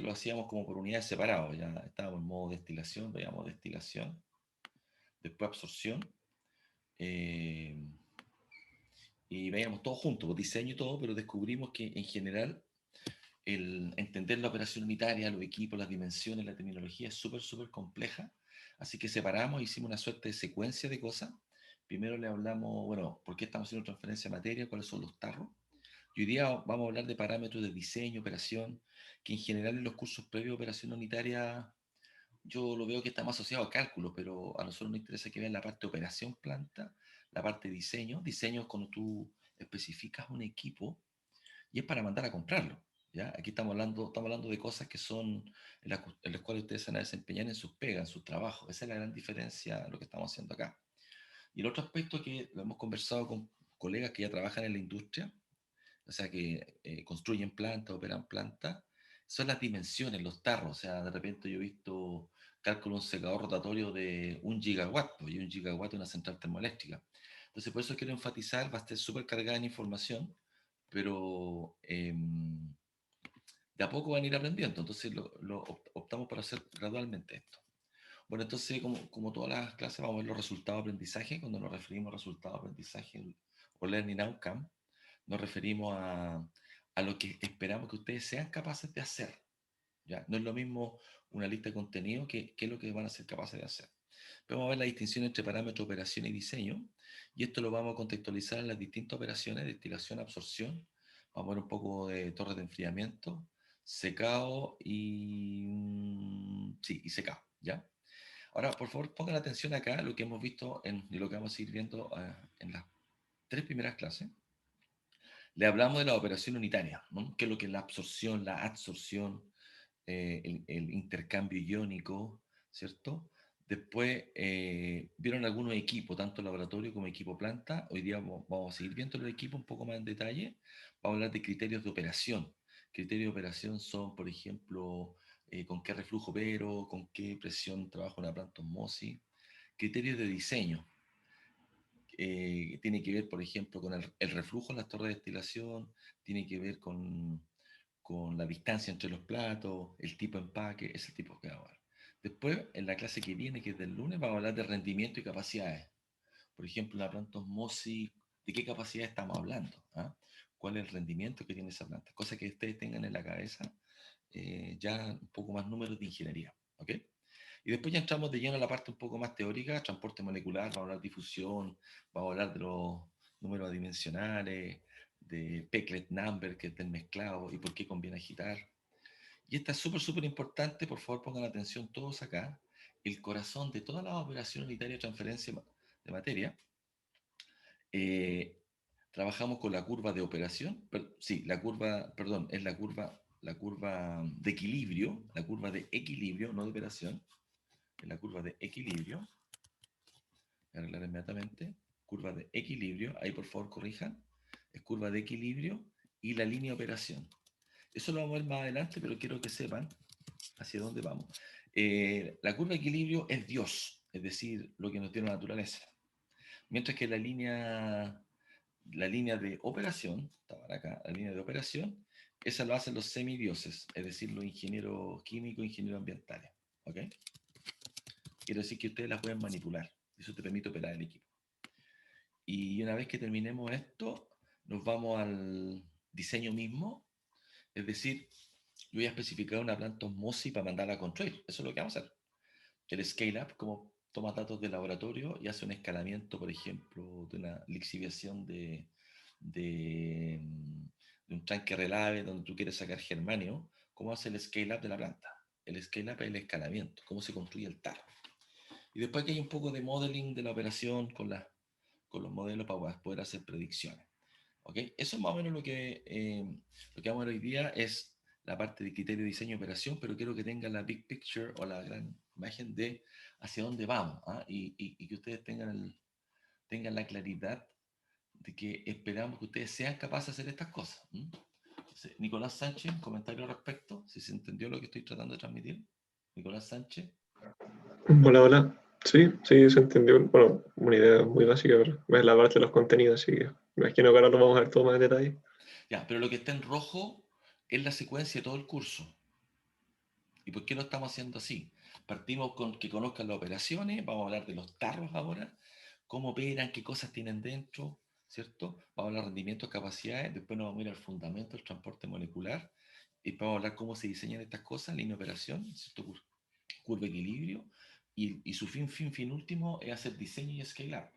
antes lo hacíamos como por unidades separadas, ya estábamos en modo destilación, veíamos destilación, después absorción, eh, y veíamos todo junto, pues, diseño y todo, pero descubrimos que en general el entender la operación unitaria, los equipos, las dimensiones, la terminología es súper, súper compleja. Así que separamos, hicimos una suerte de secuencia de cosas. Primero le hablamos, bueno, por qué estamos haciendo transferencia de materia, cuáles son los tarros. Y hoy día vamos a hablar de parámetros de diseño, operación, que en general en los cursos previos de operación unitaria yo lo veo que está más asociado a cálculo, pero a nosotros nos interesa que vean la parte de operación planta, la parte de diseño. Diseño es cuando tú especificas un equipo y es para mandar a comprarlo. ¿Ya? Aquí estamos hablando de cosas que son en las cuales ustedes se van a desempeñar en sus pegas, en sus trabajos. Esa es la gran diferencia de lo que estamos haciendo acá. Y el otro aspecto que lo hemos conversado con colegas que ya trabajan en la industria, o sea, que construyen plantas, operan plantas, son las dimensiones, los tarros. O sea, de repente yo he visto cálculo de un secador rotatorio de 1 gigawatt, pues, y 1 gigawatt es una central termoeléctrica. Entonces, por eso quiero enfatizar, va a estar súper cargada en información, pero de a poco van a ir aprendiendo. Entonces, optamos por hacer gradualmente esto. Bueno, entonces, como todas las clases, vamos a ver los resultados de aprendizaje. Cuando nos referimos a resultados de aprendizaje o learning outcome, nos referimos a lo que esperamos que ustedes sean capaces de hacer. ¿Ya? No es lo mismo una lista de contenido que es lo que van a ser capaces de hacer. Pero vamos a ver la distinción entre parámetro, operación y diseño. Y esto lo vamos a contextualizar en las distintas operaciones, destilación, absorción. Vamos a ver un poco de torres de enfriamiento, secado y secado. ¿Ya? Ahora, por favor, pongan atención acá a lo que hemos visto y lo que vamos a seguir viendo en las 3 primeras clases. Le hablamos de la operación unitaria, ¿no? Que es lo que es la absorción, la adsorción, el intercambio iónico, ¿cierto? Después vieron algunos equipos, tanto laboratorio como equipo planta. Hoy día vamos a seguir viendo el equipo un poco más en detalle. Vamos a hablar de criterios de operación. Criterios de operación son, por ejemplo, con qué reflujo opero, con qué presión trabajo una planta osmosis. Criterios de diseño. Tiene que ver, por ejemplo, con el reflujo en las torres de destilación, tiene que ver con la distancia entre los platos, el tipo de empaque, ese tipo que vamos a ver. Después, en la clase que viene, que es del lunes, vamos a hablar de rendimiento y capacidades. Por ejemplo, la planta osmosis, ¿de qué capacidad estamos hablando? ¿Ah? ¿Cuál es el rendimiento que tiene esa planta? Cosa que ustedes tengan en la cabeza ya un poco más números de ingeniería. ¿Ok? Y después ya entramos de lleno a la parte un poco más teórica, transporte molecular, vamos a hablar de difusión, vamos a hablar de los números adimensionales, de Pecklet number, que es del mezclado, y por qué conviene agitar. Y esta es súper, súper importante, por favor pongan atención todos acá, el corazón de toda la operación unitaria de transferencia de materia. Eh, trabajamos con la curva de operación, sí, la curva, perdón, es la curva de equilibrio, la curva de equilibrio, no de operación, es la curva de equilibrio. Voy a arreglar inmediatamente. Curva de equilibrio, ahí por favor corrijan. Es curva de equilibrio y la línea de operación. Eso lo vamos a ver más adelante, pero quiero que sepan hacia dónde vamos. La curva de equilibrio es Dios, es decir, lo que nos dio la naturaleza. Mientras que la línea de operación, está acá, la línea de operación, esa lo hacen los semidioses, es decir, los ingenieros químicos, ingenieros ambientales. ¿Ok? Quiero decir que ustedes la pueden manipular. Eso te permite operar el equipo. Y una vez que terminemos esto, nos vamos al diseño mismo. Es decir, yo voy a especificar una planta osmosis para mandarla a construir. Eso es lo que vamos a hacer. El scale-up, como toma datos de laboratorio y hace un escalamiento, por ejemplo, de una lixiviación de, de un tanque relave donde tú quieres sacar germanio. ¿Cómo hace el scale-up de la planta? El scale-up es el escalamiento, cómo se construye el tarro. Y después aquí hay un poco de modeling de la operación con los modelos para poder hacer predicciones. ¿Ok? Eso es más o menos lo que vamos a ver hoy día, es la parte de criterio, diseño y operación, pero quiero que tengan la big picture o la gran imagen de hacia dónde vamos, ¿ah? Y que ustedes tengan la claridad de que esperamos que ustedes sean capaces de hacer estas cosas. Entonces, Nicolás Sánchez, comentario al respecto, si se entendió lo que estoy tratando de transmitir. Nicolás Sánchez. Hola, hola. Sí, sí, se entendió. Bueno, una idea muy básica, pero es la parte de los contenidos, así que me imagino que ahora lo vamos a ver todo más en detalle. Ya, pero lo que está en rojo es la secuencia de todo el curso. ¿Y por qué lo estamos haciendo así? Partimos con que conozcan las operaciones, vamos a hablar de los tarros ahora, cómo operan, qué cosas tienen dentro, ¿cierto? Vamos a hablar de rendimientos, capacidades, después nos vamos a ir al fundamento del transporte molecular, y vamos a hablar cómo se diseñan estas cosas, línea de operación, ¿cierto? Curva de equilibrio, y su fin último es hacer diseño y scale up.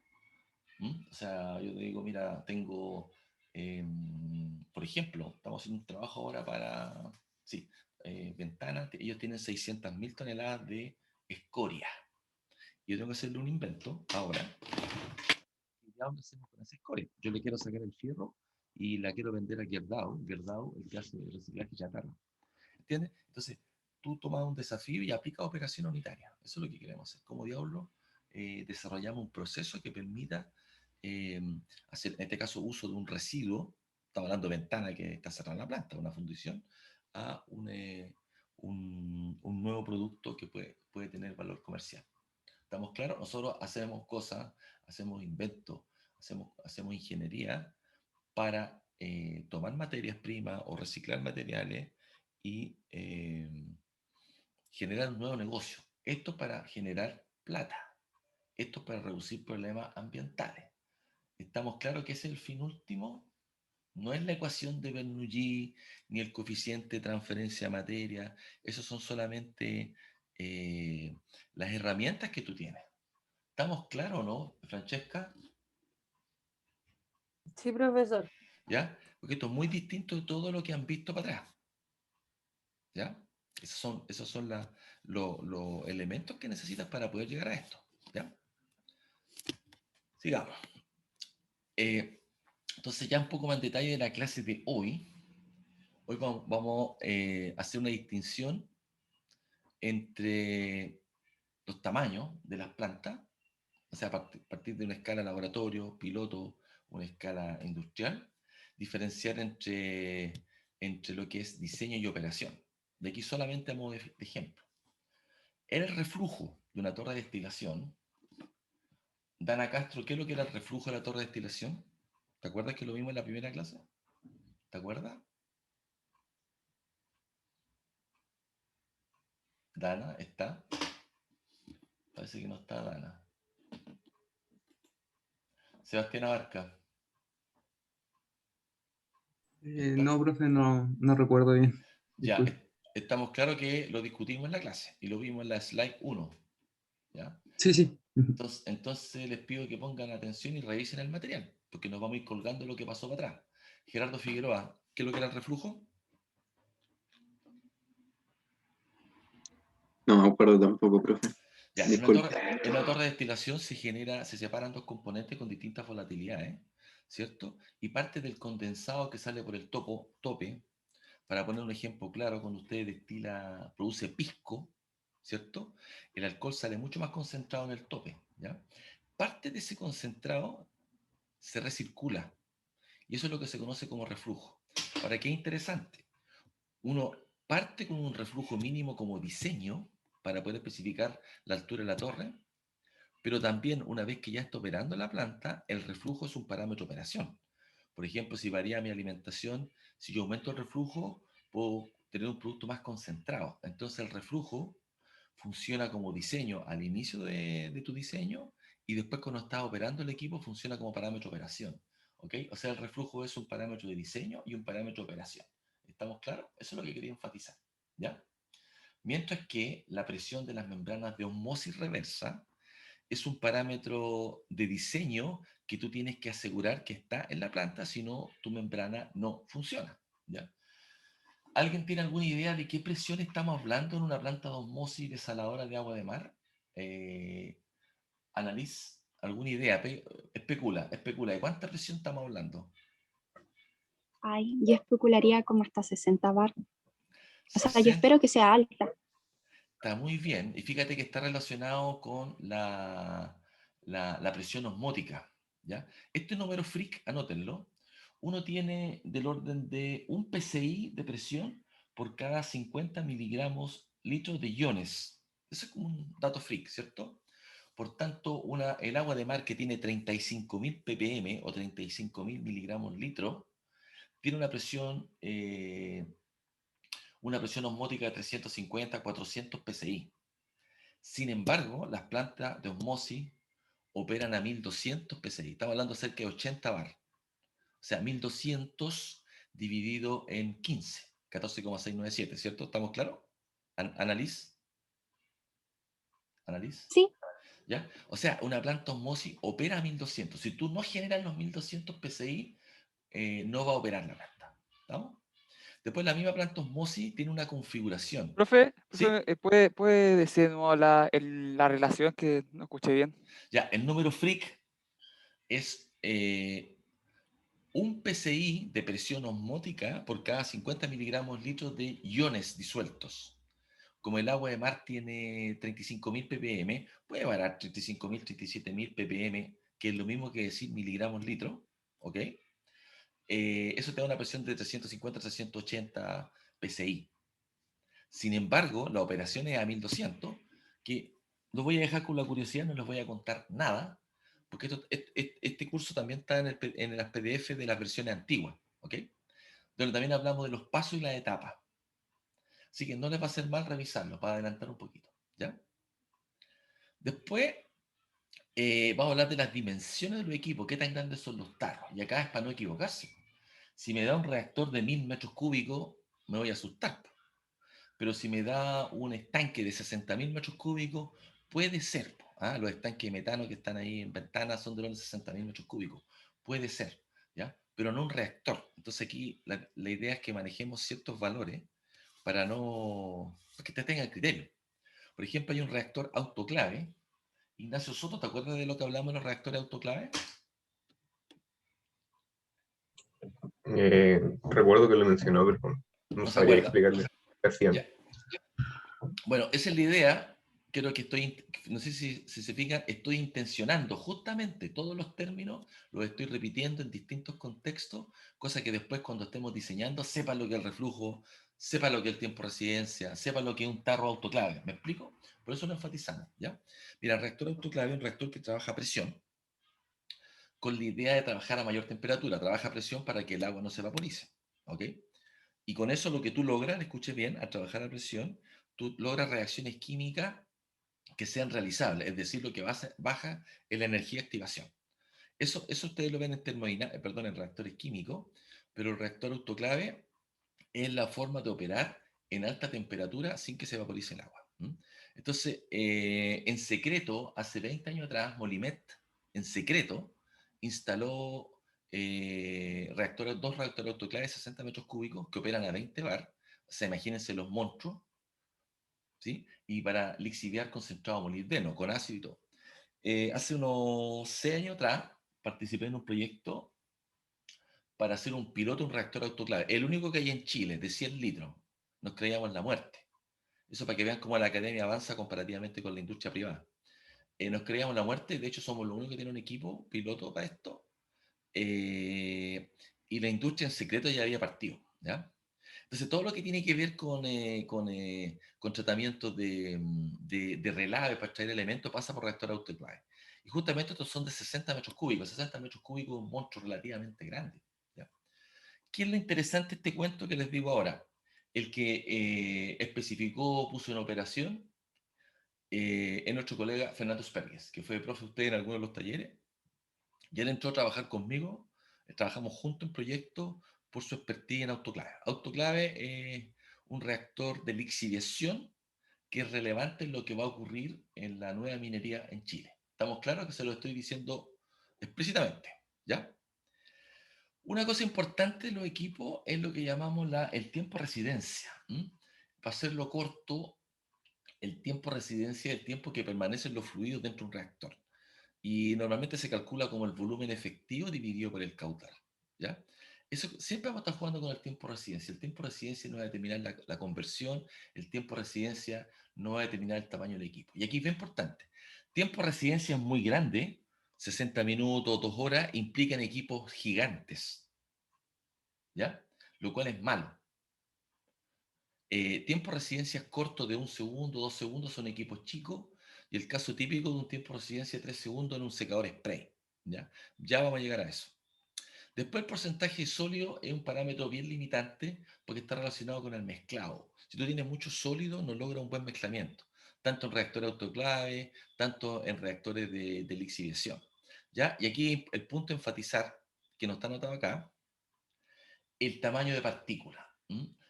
O sea, yo te digo, mira, tengo, por ejemplo, estamos haciendo un trabajo ahora para, sí, ventanas, ellos tienen 600.000 toneladas de escoria. Yo tengo que hacerle un invento ahora. ¿Y ya dónde hacemos con esa escoria? Yo le quiero sacar el fierro y la quiero vender a Gerdau, el que hace reciclaje chatarra. ¿Entiendes? Entonces, tú tomas un desafío y aplicas operación unitaria. Eso es lo que queremos hacer. Como diablo, desarrollamos un proceso que permita eh, hacer, en este caso, uso de un residuo, estamos hablando de ventana que está cerrada en la planta, una fundición, a un nuevo producto que puede tener valor comercial. ¿Estamos claros? Nosotros hacemos cosas, hacemos inventos, hacemos ingeniería para tomar materias primas o reciclar materiales y generar un nuevo negocio. Esto para generar plata. Esto para reducir problemas ambientales. ¿Estamos claros que ese es el fin último? No es la ecuación de Bernoulli ni el coeficiente de transferencia de materia. Esos son solamente las herramientas que tú tienes. ¿Estamos claros, no, Francesca? Sí, profesor. ¿Ya? Porque esto es muy distinto de todo lo que han visto para atrás. ¿Ya? Esos son los elementos que necesitas para poder llegar a esto. ¿Ya? Sigamos. Entonces, ya un poco más en detalle de la clase de hoy. Hoy vamos a hacer una distinción entre los tamaños de las plantas, o sea, a partir de una escala laboratorio, piloto, una escala industrial, diferenciar entre lo que es diseño y operación. De aquí solamente a modo de ejemplo. El reflujo de una torre de destilación, Dana Castro, ¿qué es lo que era el reflujo de la torre de destilación? ¿Te acuerdas que lo vimos en la primera clase? ¿Te acuerdas? Dana, ¿está? Parece que no está Dana. Sebastián Abarca, ¿está? No, profe, no recuerdo bien. Ya, Disculpe. estamos claros que lo discutimos en la clase y lo vimos en la slide 1. ¿Ya? Sí, sí. Ujú. Entonces les pido que pongan atención y revisen el material, porque nos vamos a ir colgando lo que pasó para atrás. Gerardo Figueroa, ¿qué es lo que era el reflujo? No me acuerdo tampoco, profe. Ya, Disculpe. en una torre de destilación se separan dos componentes con distintas volatilidades, ¿cierto? Y parte del condensado que sale por el tope, para poner un ejemplo claro, cuando usted produce pisco, ¿cierto? El alcohol sale mucho más concentrado en el tope, ¿ya? Parte de ese concentrado se recircula, y eso es lo que se conoce como reflujo. Ahora, qué interesante. Uno parte con un reflujo mínimo como diseño para poder especificar la altura de la torre, pero también una vez que ya está operando la planta, el reflujo es un parámetro de operación. Por ejemplo, si varía mi alimentación, si yo aumento el reflujo, puedo tener un producto más concentrado. Entonces el reflujo funciona como diseño al inicio de tu diseño y después cuando estás operando el equipo funciona como parámetro de operación. ¿Ok? O sea, el reflujo es un parámetro de diseño y un parámetro de operación. ¿Estamos claros? Eso es lo que quería enfatizar. ¿Ya? Mientras que la presión de las membranas de osmosis reversa es un parámetro de diseño que tú tienes que asegurar que está en la planta, si no, tu membrana no funciona. ¿Ya? ¿Alguien tiene alguna idea de qué presión estamos hablando en una planta de osmosis desaladora de agua de mar? Eh, Annalise, ¿alguna idea? Especula. ¿De cuánta presión estamos hablando? Ay, yo especularía como hasta 60 bar. O sea, yo 60. espero que sea alta. Está muy bien. Y fíjate que está relacionado con la presión osmótica. ¿Ya? Este número freak, anótenlo. Uno tiene del orden de un PSI de presión por cada 50 miligramos litros de iones. Eso es como un dato freak, ¿cierto? Por tanto, el agua de mar que tiene 35.000 ppm o 35.000 miligramos litro, tiene una presión una presión osmótica de 350 a 400 psi. Sin embargo, las plantas de osmosis operan a 1200 psi. Estamos hablando de cerca de 80 bar. O sea, 1200 dividido en 15, 14,697, ¿cierto? ¿Estamos claros? ¿Analiz? ¿Analiz? Sí, ¿Ya? O sea, una planta osmosis opera a 1200. Si tú no generas los 1200 psi, no va a operar la planta. ¿Estamos? Después la misma planta osmosis tiene una configuración. Profe, ¿Sí? ¿puede decir de nuevo la relación que no escuché bien? Ya, el número Frick es un PSI de presión osmótica por cada 50 miligramos litros de iones disueltos. Como el agua de mar tiene 35.000 ppm, puede variar 35.000, 37.000 ppm, que es lo mismo que decir miligramos litro, ¿ok? Eso te da una presión de 350 a 380 psi. Sin embargo, la operación es a 1200, que lo voy a dejar con la curiosidad, no les voy a contar nada, porque este curso también está en las PDF de las versiones antiguas, ¿ok? Donde también hablamos de los pasos y las etapas. Así que no les va a hacer mal revisarlo, para adelantar un poquito, ¿ya? Después vamos a hablar de las dimensiones de los equipos, qué tan grandes son los tarros. Y acá es para no equivocarse. Si me da un reactor de 1000 metros cúbicos, me voy a asustar. Pero si me da un estanque de 60.000 metros cúbicos, puede ser. ¿Ah? Los estanques de metano que están ahí en ventanas son de los 60.000 metros cúbicos. Puede ser, ¿ya? Pero no un reactor. Entonces aquí la idea es que manejemos ciertos valores para que te tengan criterio. Por ejemplo, hay un reactor autoclave. Ignacio Soto, ¿te acuerdas de lo que hablamos de los reactores autoclave? Recuerdo que lo mencionó, pero no ¿No se sabría acuerda? explicarle qué hacían. Ya. Bueno, esa es la idea. Creo que no sé si se fijan, estoy intencionando justamente todos los términos, los estoy repitiendo en distintos contextos, cosa que después cuando estemos diseñando sepa lo que es el reflujo, sepa lo que es el tiempo de residencia, sepa lo que es un tarro autoclave. ¿Me explico? Por eso lo enfatizamos, ¿ya? Mira, el reactor autoclave es un reactor que trabaja a presión, con la idea de trabajar a mayor temperatura, trabaja a presión para que el agua no se vaporice, ¿ok? Y con eso lo que tú logras, escuche bien, al trabajar a presión, tú logras reacciones químicas que sean realizables, es decir, lo que baja es la energía de activación. Eso ustedes lo ven en reactores químicos, pero el reactor autoclave es la forma de operar en alta temperatura sin que se vaporice el agua. Entonces, en secreto, hace 20 años atrás, Molimet, en secreto, instaló dos reactores autoclaves de 60 metros cúbicos que operan a 20 bar. O sea, imagínense los monstruos, ¿sí? Y para lixiviar concentrado molibdeno con ácido y todo. Hace unos 6 años atrás participé en un proyecto para hacer un piloto, un reactor autoclave. El único que hay en Chile, de 100 litros. Nos creíamos la muerte. Eso para que vean cómo la academia avanza comparativamente con la industria privada. Nos creíamos la muerte, de hecho somos los únicos que tienen un equipo piloto para esto. Y la industria en secreto ya había partido, ¿ya? Entonces, todo lo que tiene que ver con tratamientos de relave para extraer elementos pasa por reactor autoclave. Y justamente estos son de 60 metros cúbicos. 60 metros cúbicos es un monstruo relativamente grande, ¿ya? ¿Qué es lo interesante de este cuento que les digo ahora? El que especificó, puso en operación, es nuestro colega Fernando Spergues, que fue profe usted en algunos de los talleres, y él entró a trabajar conmigo, trabajamos juntos en proyectos por su expertise en autoclave. Autoclave es un reactor de lixiviación que es relevante en lo que va a ocurrir en la nueva minería en Chile. ¿Estamos claros? Que se lo estoy diciendo explícitamente, ¿ya? Una cosa importante de los equipos es lo que llamamos el tiempo de residencia. Para hacerlo corto, el tiempo de residencia es el tiempo que permanecen los fluidos dentro de un reactor. Y normalmente se calcula como el volumen efectivo dividido por el caudal, ¿ya? Eso, siempre vamos a estar jugando con el tiempo de residencia. El tiempo de residencia no va a determinar la conversión, el tiempo de residencia no va a determinar el tamaño del equipo. Y aquí es bien importante. Tiempo de residencia es muy grande, 60 minutos, 2 horas, implican equipos gigantes, ¿ya? Lo cual es malo. Tiempo de residencia corto de 1 segundo, 2 segundos son equipos chicos, y el caso típico de un tiempo de residencia de 3 segundos en un secador spray. ¿Ya? Ya vamos a llegar a eso. Después el porcentaje sólido es un parámetro bien limitante porque está relacionado con el mezclado. Si tú tienes mucho sólido, no logra un buen mezclamiento, tanto en reactores autoclave, tanto en reactores de lixiviación. ¿Ya? Y aquí el punto a enfatizar, que no está anotado acá, el tamaño de partícula.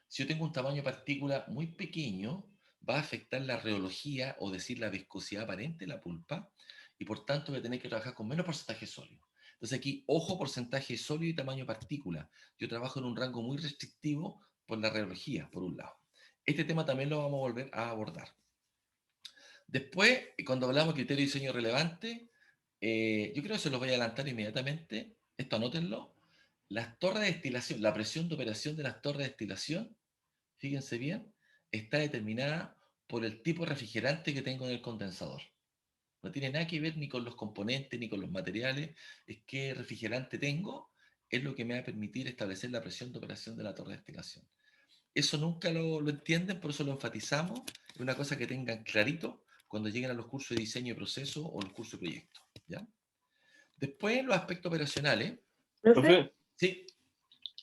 Si yo tengo un tamaño de partícula muy pequeño, va a afectar la reología, o decir la viscosidad aparente de la pulpa, y por tanto voy a tener que trabajar con menos porcentaje sólido. Entonces aquí, ojo, porcentaje sólido y tamaño de partícula. Yo trabajo en un rango muy restrictivo por la reología, por un lado. Este tema también lo vamos a volver a abordar. Después, cuando hablamos de criterio de diseño relevante, yo creo que se los voy a adelantar inmediatamente. Esto anótenlo. Las torres de destilación, la presión de operación de las torres de destilación, fíjense bien, está determinada por el tipo de refrigerante que tengo en el condensador. No tiene nada que ver ni con los componentes ni con los materiales. Es qué refrigerante tengo, es lo que me va a permitir establecer la presión de operación de la torre de destilación. Eso nunca lo entienden, por eso lo enfatizamos. Es una cosa que tengan clarito cuando lleguen a los cursos de diseño de proceso o los cursos de proyecto. ¿Ya? Después, los aspectos operacionales. Profe, Sí,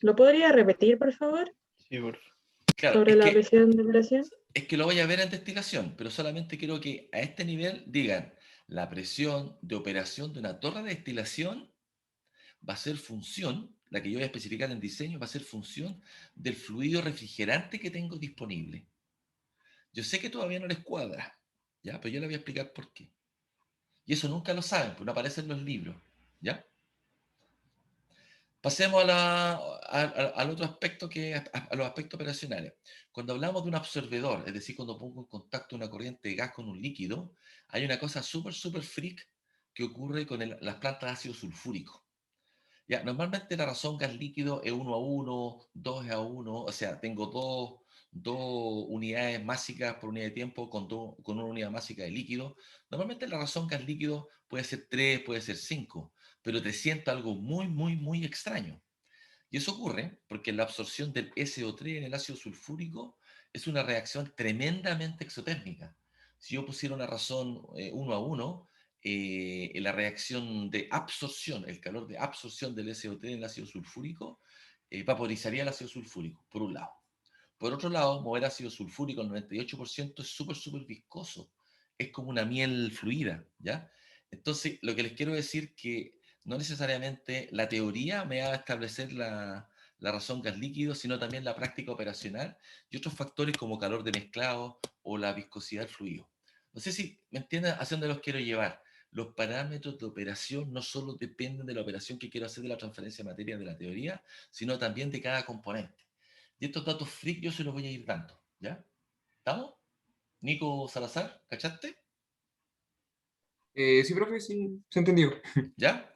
¿lo podría repetir, por favor? Sí, por favor. claro, Sobre la presión de operación. es que lo voy a ver en destilación, pero solamente quiero que a este nivel digan, la presión de operación de una torre de destilación va a ser función, la que yo voy a especificar en diseño, va a ser función del fluido refrigerante que tengo disponible. Yo sé que todavía no les cuadra, ¿ya? Pero yo les voy a explicar por qué. Y eso nunca lo saben, porque no aparece en los libros, ¿ya? Pasemos al otro aspecto, que a los aspectos operacionales. Cuando hablamos de un absorbedor, es decir, cuando pongo en contacto una corriente de gas con un líquido, hay una cosa súper freak que ocurre con las plantas de ácido sulfúrico. Ya, normalmente la razón gas líquido es 1:1, 2:1, o sea, tengo dos unidades másicas por unidad de tiempo con una unidad másica de líquido. Normalmente la razón gas líquido puede ser 3, puede ser 5, pero te sienta algo muy extraño. Y eso ocurre porque la absorción del SO3 en el ácido sulfúrico es una reacción tremendamente exotérmica. Si yo pusiera una razón 1:1, la reacción de absorción, el calor de absorción del SO3 en el ácido sulfúrico, vaporizaría el ácido sulfúrico, por un lado. Por otro lado, mover ácido sulfúrico al 98% es súper viscoso. Es como una miel fluida, ¿ya? Entonces, lo que les quiero decir que no necesariamente la teoría me va a establecer la razón gas líquido, sino también la práctica operacional y otros factores como calor de mezclado o la viscosidad del fluido. No sé si me entienden hacia dónde los quiero llevar. Los parámetros de operación no solo dependen de la operación que quiero hacer de la transferencia de materia de la teoría, sino también de cada componente. Y estos datos freak yo se los voy a ir dando, ¿ya? ¿Estamos? Nico Salazar, ¿cachaste? Sí, profe, sí, se entendió. ¿Ya?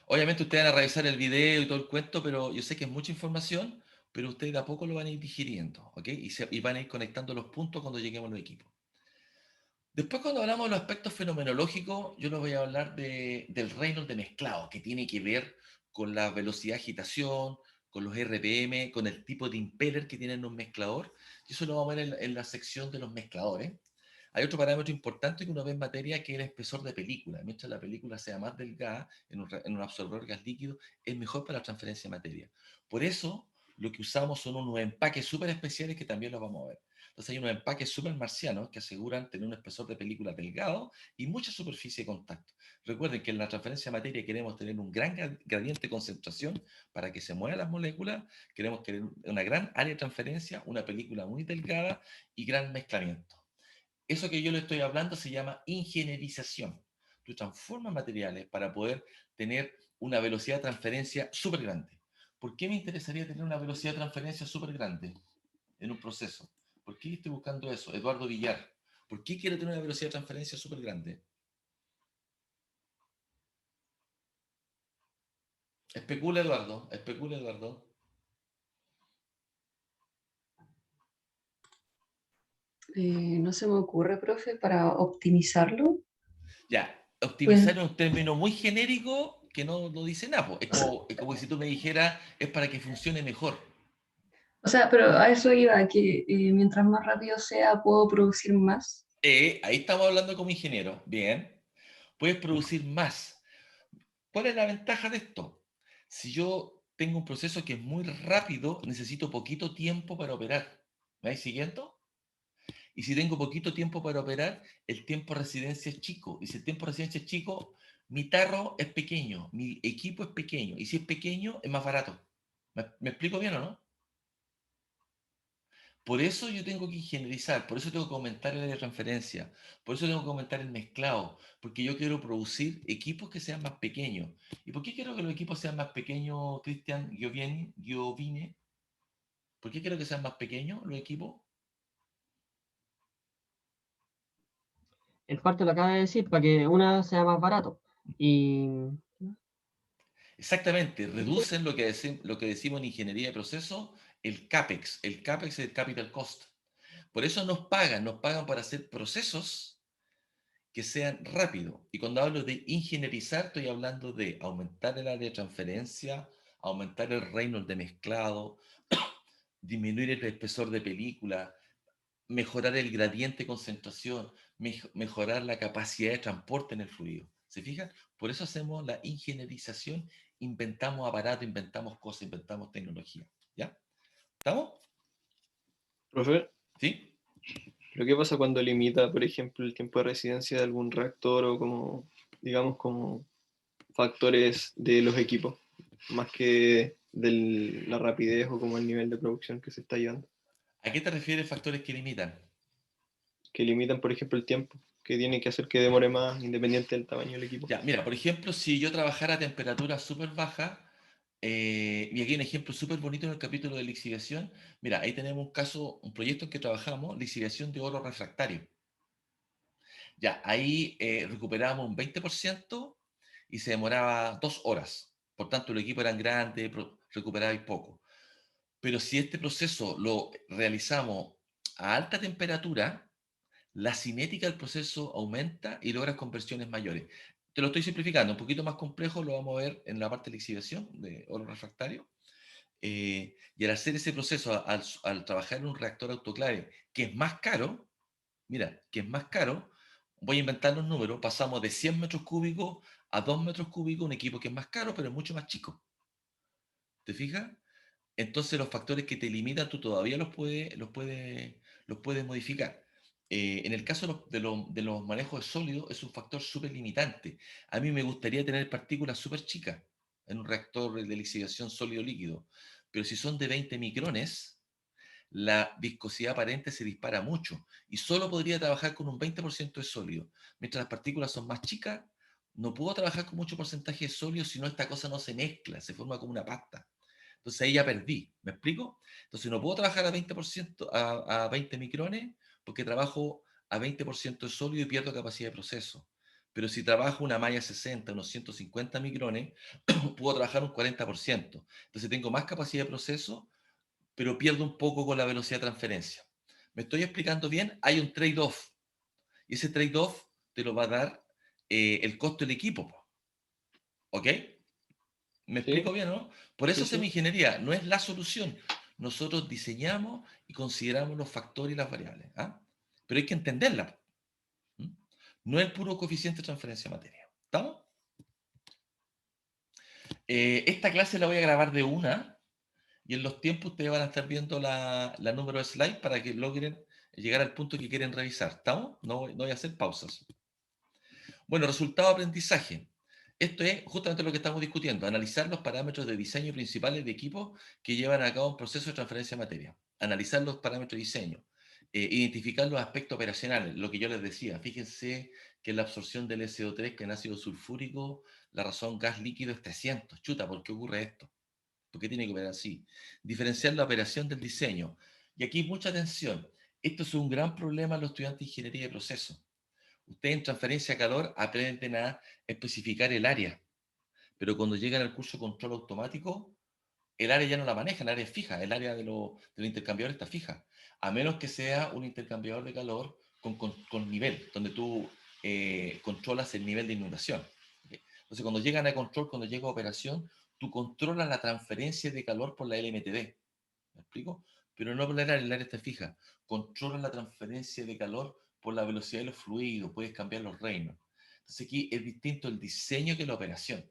Obviamente ustedes van a revisar el video y todo el cuento, pero yo sé que es mucha información, pero ustedes de a poco lo van a ir digiriendo, ¿ok? Y van a ir conectando los puntos cuando lleguemos a los equipos. Después, cuando hablamos de los aspectos fenomenológicos, yo les voy a hablar del Reynolds de mezclado, que tiene que ver con la velocidad de agitación, con los RPM, con el tipo de impeller que tienen un mezclador, y eso lo vamos a ver en la sección de los mezcladores. Hay otro parámetro importante que uno ve en materia, que es el espesor de película. Mientras la película sea más delgada en un absorbedor gas líquido, es mejor para la transferencia de materia. Por eso, lo que usamos son unos empaques súper especiales que también los vamos a ver. Entonces hay unos empaques súper marcianos que aseguran tener un espesor de película delgado y mucha superficie de contacto. Recuerden que en la transferencia de materia queremos tener un gran gradiente de concentración para que se muevan las moléculas, queremos tener una gran área de transferencia, una película muy delgada y gran mezclamiento. Eso que yo le estoy hablando se llama ingenierización. Tú transformas materiales para poder tener una velocidad de transferencia súper grande. ¿Por qué me interesaría tener una velocidad de transferencia súper grande en un proceso? ¿Por qué estoy buscando eso? Eduardo Villar. ¿Por qué quiero tener una velocidad de transferencia súper grande? Especula, Eduardo. Especula, Eduardo. No se me ocurre, profe, para optimizarlo. Ya, optimizar es un término muy genérico que no dice nada. Po. Es como si tú me dijeras, es para que funcione mejor. O sea, pero a eso iba, que mientras más rápido sea, puedo producir más. Ahí estamos hablando como ingeniero. Bien. Puedes producir más. ¿Cuál es la ventaja de esto? Si yo tengo un proceso que es muy rápido, necesito poquito tiempo para operar. ¿Me vais siguiendo? Y si tengo poquito tiempo para operar, el tiempo de residencia es chico. Y si el tiempo de residencia es chico, mi tarro es pequeño, mi equipo es pequeño. Y si es pequeño, es más barato. ¿Me explico bien o no? Por eso yo tengo que ingenierizar, por eso tengo que aumentar el área de transferencia, por eso tengo que aumentar el mezclado, porque yo quiero producir equipos que sean más pequeños. ¿Y por qué quiero que los equipos sean más pequeños, Cristian Giovine? ¿Por qué quiero que sean más pequeños los equipos? En parte lo acaba de decir, para que una sea más barato. Y Exactamente, reducen lo que decimos en ingeniería de procesos, el CAPEX. El CAPEX es el Capital Cost. Por eso nos pagan para hacer procesos que sean rápidos. Y cuando hablo de ingenierizar, estoy hablando de aumentar el área de transferencia, aumentar el reino de mezclado, disminuir el espesor de película, mejorar el gradiente de concentración, mejorar la capacidad de transporte en el fluido. ¿Se fijan? Por eso hacemos la ingenierización, inventamos aparatos, inventamos cosas, inventamos tecnología. ¿Ya? ¿Estamos? Profe, ¿Sí? ¿pero qué pasa cuando limita, por ejemplo, el tiempo de residencia de algún reactor o como, digamos, como factores de los equipos, más que de la rapidez o como el nivel de producción que se está llevando? ¿A qué te refieres factores que limitan? Que limitan, por ejemplo, el tiempo, que tiene que hacer que demore más independiente del tamaño del equipo. Ya, mira, por ejemplo, si yo trabajara a temperatura súper baja, y aquí hay un ejemplo súper bonito en el capítulo de lixiviación, mira, ahí tenemos un caso, un proyecto en que trabajamos, lixiviación de oro refractario. Ya, ahí recuperábamos un 20% y se demoraba 2 horas. Por tanto, el equipo era grande, recuperabais poco. Pero si este proceso lo realizamos a alta temperatura, la cinética del proceso aumenta y logras conversiones mayores. Te lo estoy simplificando, un poquito más complejo lo vamos a ver en la parte de lixiviación de oro refractario. Y al hacer ese proceso, al trabajar en un reactor autoclave que es más caro, mira, que es más caro, voy a inventar los números, pasamos de 100 metros cúbicos a 2 metros cúbicos, un equipo que es más caro, pero es mucho más chico. ¿Te fijas? Entonces los factores que te limitan tú todavía los puedes modificar. En el caso de los manejos de sólidos es un factor súper limitante. A mí me gustaría tener partículas súper chicas en un reactor de lixiviación sólido-líquido, pero si son de 20 micrones, la viscosidad aparente se dispara mucho y solo podría trabajar con un 20% de sólido. Mientras las partículas son más chicas, no puedo trabajar con mucho porcentaje de sólido, si no esta cosa no se mezcla, se forma como una pasta. Entonces ahí ya perdí, ¿me explico? Entonces no puedo trabajar a 20%, a 20 micrones, porque trabajo a 20% de sólido y pierdo capacidad de proceso. Pero si trabajo una malla 60, unos 150 micrones, puedo trabajar un 40%. Entonces tengo más capacidad de proceso, pero pierdo un poco con la velocidad de transferencia. ¿Me estoy explicando bien? Hay un trade-off. Y ese trade-off te lo va a dar el costo del equipo. ¿Ok? ¿Me ¿Sí? explico bien, no? Por eso Sí, hacemos sí. ingeniería, no es la solución. Nosotros diseñamos y consideramos los factores y las variables. ¿Ah? Pero hay que entenderla. ¿Mm? No es el puro coeficiente de transferencia de materia. ¿Estamos? Esta clase la voy a grabar de una y en los tiempos ustedes van a estar viendo la número de slides para que logren llegar al punto que quieren revisar. ¿Estamos? No voy a hacer pausas. Bueno, resultado de aprendizaje. Esto es justamente lo que estamos discutiendo, analizar los parámetros de diseño principales de equipos que llevan a cabo un proceso de transferencia de materia, analizar los parámetros de diseño, identificar los aspectos operacionales, lo que yo les decía, fíjense que la absorción del SO3 que en ácido sulfúrico, la razón gas líquido es 300, chuta, ¿por qué ocurre esto? ¿Por qué tiene que operar así? Diferenciar la operación del diseño. Y aquí mucha atención, esto es un gran problema en los estudiantes de ingeniería de procesos. Ustedes en transferencia de calor aprenden a especificar el área, pero cuando llegan al curso de control automático, el área ya no la manejan, el área es fija, el área del intercambiador está fija, a menos que sea un intercambiador de calor con nivel, donde tú controlas el nivel de inundación. ¿Okay? Entonces, cuando llegan a control, cuando llega a operación, tú controlas la transferencia de calor por la LMTD. ¿Me explico? Pero no por el área está fija. Controlas la transferencia de calor por la velocidad de los fluidos, puedes cambiar los reinos. Entonces aquí es distinto el diseño que la operación.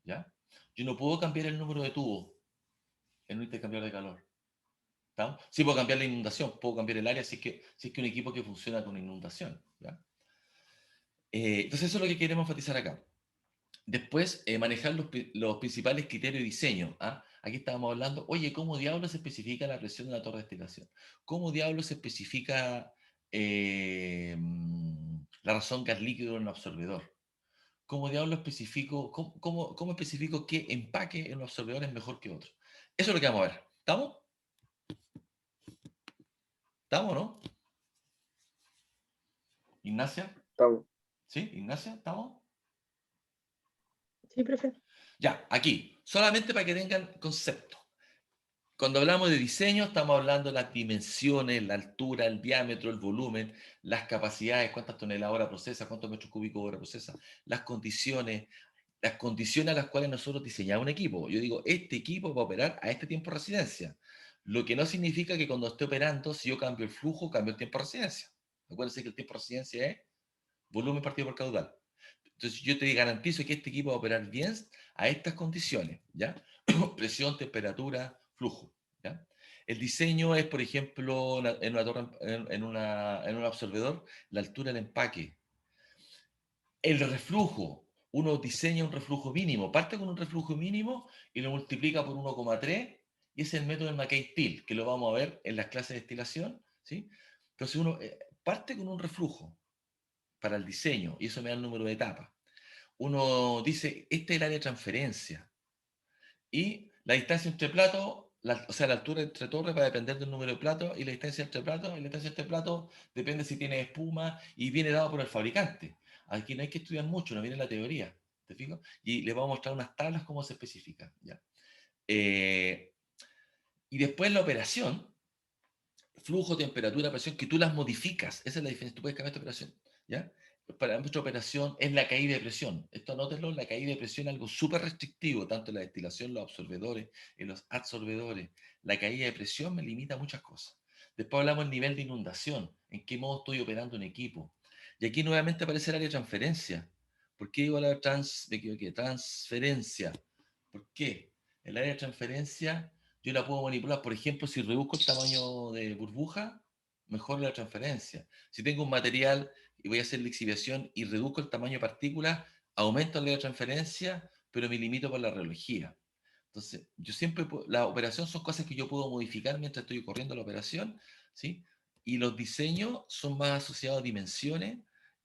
¿Ya? Yo no puedo cambiar el número de tubos, en un intercambiador de calor. ¿Estamos? Sí, puedo cambiar la inundación, puedo cambiar el área si es que un equipo que funciona con inundación. ¿Ya? Entonces eso es lo que queremos enfatizar acá. Después, manejar los principales criterios de diseño. ¿Ah? Aquí estábamos hablando, oye, ¿cómo diablos se especifica la presión de una torre de destilación? ¿Cómo diablos se especifica la razón gas líquido en un absorbedor? ¿Cómo diablos especifico, cómo especifico qué empaque en un absorbedor es mejor que otro? Eso es lo que vamos a ver. ¿Estamos? ¿Estamos, no? ¿Ignacia? Estamos. ¿Sí? ¿Ignacia? ¿Estamos? Sí, profe. Ya, aquí, solamente para que tengan concepto. Cuando hablamos de diseño, estamos hablando de las dimensiones, la altura, el diámetro, el volumen, las capacidades, cuántas toneladas hora procesa, cuántos metros cúbicos hora procesa, las condiciones a las cuales nosotros diseñamos un equipo. Yo digo, este equipo va a operar a este tiempo de residencia. Lo que no significa que cuando esté operando, si yo cambio el flujo, cambio el tiempo de residencia. Acuérdense que el tiempo de residencia es volumen partido por caudal. Entonces yo te garantizo que este equipo va a operar bien a estas condiciones, ¿ya? Presión, temperatura, flujo, ¿ya? El diseño es, por ejemplo, en un absorbedor, la altura del empaque. El reflujo, uno diseña un reflujo mínimo, parte con un reflujo mínimo y lo multiplica por 1,3 y es el método del McKay-Thiel, que lo vamos a ver en las clases de destilación, ¿sí? Entonces uno parte con un reflujo para el diseño y eso me da el número de etapas. Uno dice, este es el área de transferencia y la distancia entre platos, o sea, la altura entre torres va a depender del número de platos y la distancia entre platos, y la distancia entre platos depende si tiene espuma y viene dado por el fabricante. Aquí no hay que estudiar mucho, no viene la teoría, ¿te fijas? Y les voy a mostrar unas tablas cómo se especifica, ¿ya? Y después la operación, flujo, temperatura, presión, que tú las modificas, esa es la diferencia, tú puedes cambiar esta operación, ¿ya? Para nuestra operación es la caída de presión. Esto anótenlo, la caída de presión es algo súper restrictivo, tanto en la destilación, los absorbedores, en los adsorbedores. La caída de presión me limita muchas cosas. Después hablamos del nivel de inundación, en qué modo estoy operando un equipo. Y aquí nuevamente aparece el área de transferencia. ¿Por qué digo la transferencia? ¿Por qué? El área de transferencia yo la puedo manipular. Por ejemplo, si reduzco el tamaño de burbuja, mejor la transferencia. Si tengo un material y voy a hacer lixiviación y reduzco el tamaño de partículas, aumento la transferencia, pero me limito por la rheología. Entonces, yo siempre, la operación son cosas que yo puedo modificar mientras estoy corriendo la operación, ¿sí? Y los diseños son más asociados a dimensiones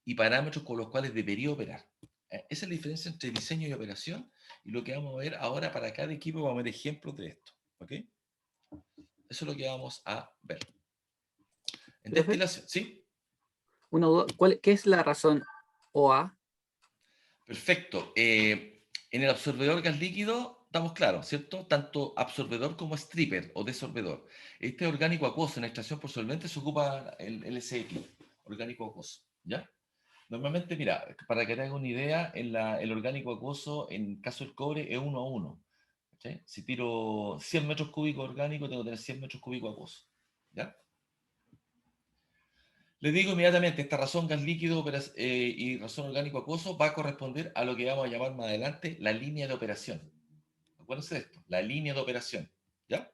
y parámetros con los cuales debería operar. Esa es la diferencia entre diseño y operación, y lo que vamos a ver ahora para cada equipo vamos a ver ejemplos de esto, ¿ok? Eso es lo que vamos a ver. En Profe, destilación, ¿sí? una duda, ¿qué es la razón OA? Perfecto. En el absorbedor gas líquido estamos claros, ¿cierto? Tanto absorbedor como stripper o desorbedor. Este orgánico acuoso en extracción por solvente se ocupa el SX, orgánico acuoso, ¿ya? Normalmente, mira, para que te haga una idea, el orgánico acuoso, en caso del cobre, es 1 a 1. ¿Sí? Si tiro 100 metros cúbicos orgánico, tengo que tener 100 metros cúbicos acuoso, ¿ya? Les digo inmediatamente, esta razón gas líquido y razón orgánico acuoso va a corresponder a lo que vamos a llamar más adelante la línea de operación. Acuérdense de esto, la línea de operación. ¿Ya?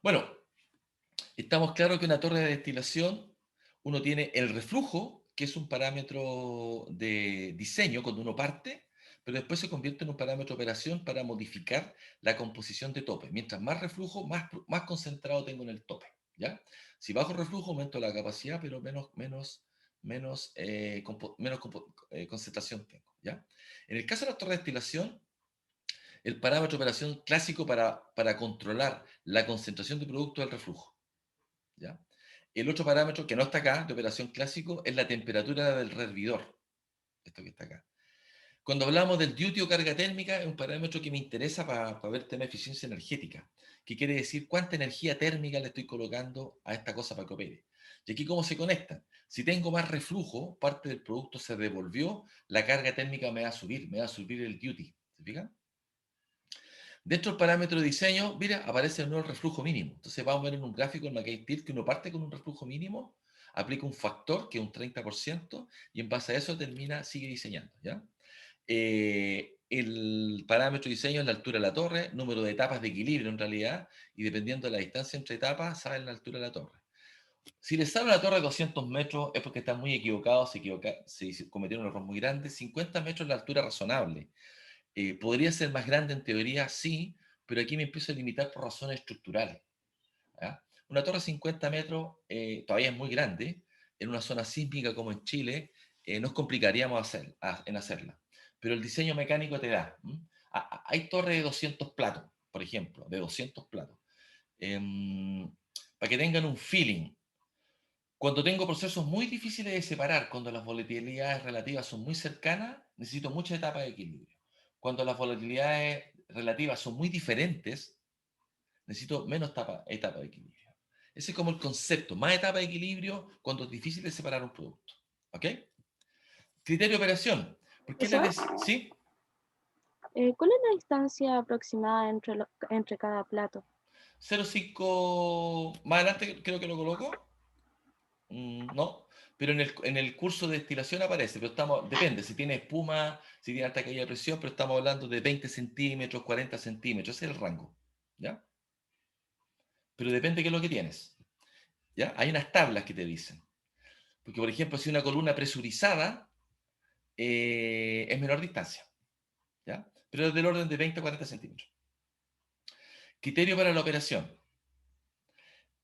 Bueno, estamos claros que en una torre de destilación uno tiene el reflujo, que es un parámetro de diseño cuando uno parte, pero después se convierte en un parámetro de operación para modificar la composición de tope. Mientras más reflujo, más concentrado tengo en el tope. ¿Ya? Si bajo reflujo, aumento la capacidad, pero menos concentración tengo. ¿Ya? En el caso de la torre de destilación, el parámetro de operación clásico para controlar la concentración de producto es el reflujo. ¿Ya? El otro parámetro que no está acá, de operación clásico, es la temperatura del hervidor. Esto que está acá. Cuando hablamos del duty o carga térmica, es un parámetro que me interesa para ver tema de eficiencia energética, que quiere decir cuánta energía térmica le estoy colocando a esta cosa para que opere. Y aquí cómo se conectan. Si tengo más reflujo, parte del producto se devolvió, la carga térmica me va a subir el duty. ¿Se fijan? Dentro del parámetro de diseño, mira, aparece el nuevo reflujo mínimo. Entonces vamos a ver en un gráfico en McKay-Thiel que uno parte con un reflujo mínimo, aplica un factor que es un 30% y en base a eso sigue diseñando. ¿Ya? El parámetro de diseño es la altura de la torre, número de etapas de equilibrio en realidad, y dependiendo de la distancia entre etapas, saben la altura de la torre. Si les sale una torre de 200 metros es porque están muy equivocados, se cometieron un error muy grande. 50 metros es la altura razonable. ¿Podría ser más grande en teoría? Sí, pero aquí me empiezo a limitar por razones estructurales. ¿Ya? Una torre de 50 metros todavía es muy grande. En una zona sísmica como en Chile, nos complicaríamos en hacerla. Pero el diseño mecánico te da. Hay torres de 200 platos, por ejemplo, de 200 platos. Para que tengan un feeling. Cuando tengo procesos muy difíciles de separar, cuando las volatilidades relativas son muy cercanas, necesito muchas etapas de equilibrio. Cuando las volatilidades relativas son muy diferentes, necesito menos etapas de equilibrio. Ese es como el concepto, más etapas de equilibrio cuando es difícil de separar un producto. ¿Ok? Criterio de operación. ¿Por qué ¿Sí? ¿Cuál es la distancia aproximada entre cada plato? 0,5, más adelante creo que lo coloco. No, pero en el curso de destilación aparece, pero depende, si tiene espuma, si tiene alta caída de presión, pero estamos hablando de 20 centímetros, 40 centímetros, ese es el rango, ¿ya? Pero depende de qué es lo que tienes, ¿ya? Hay unas tablas que te dicen, porque por ejemplo, si una columna presurizada es menor distancia, ¿ya? Pero es del orden de 20 a 40 centímetros. Criterio para la operación,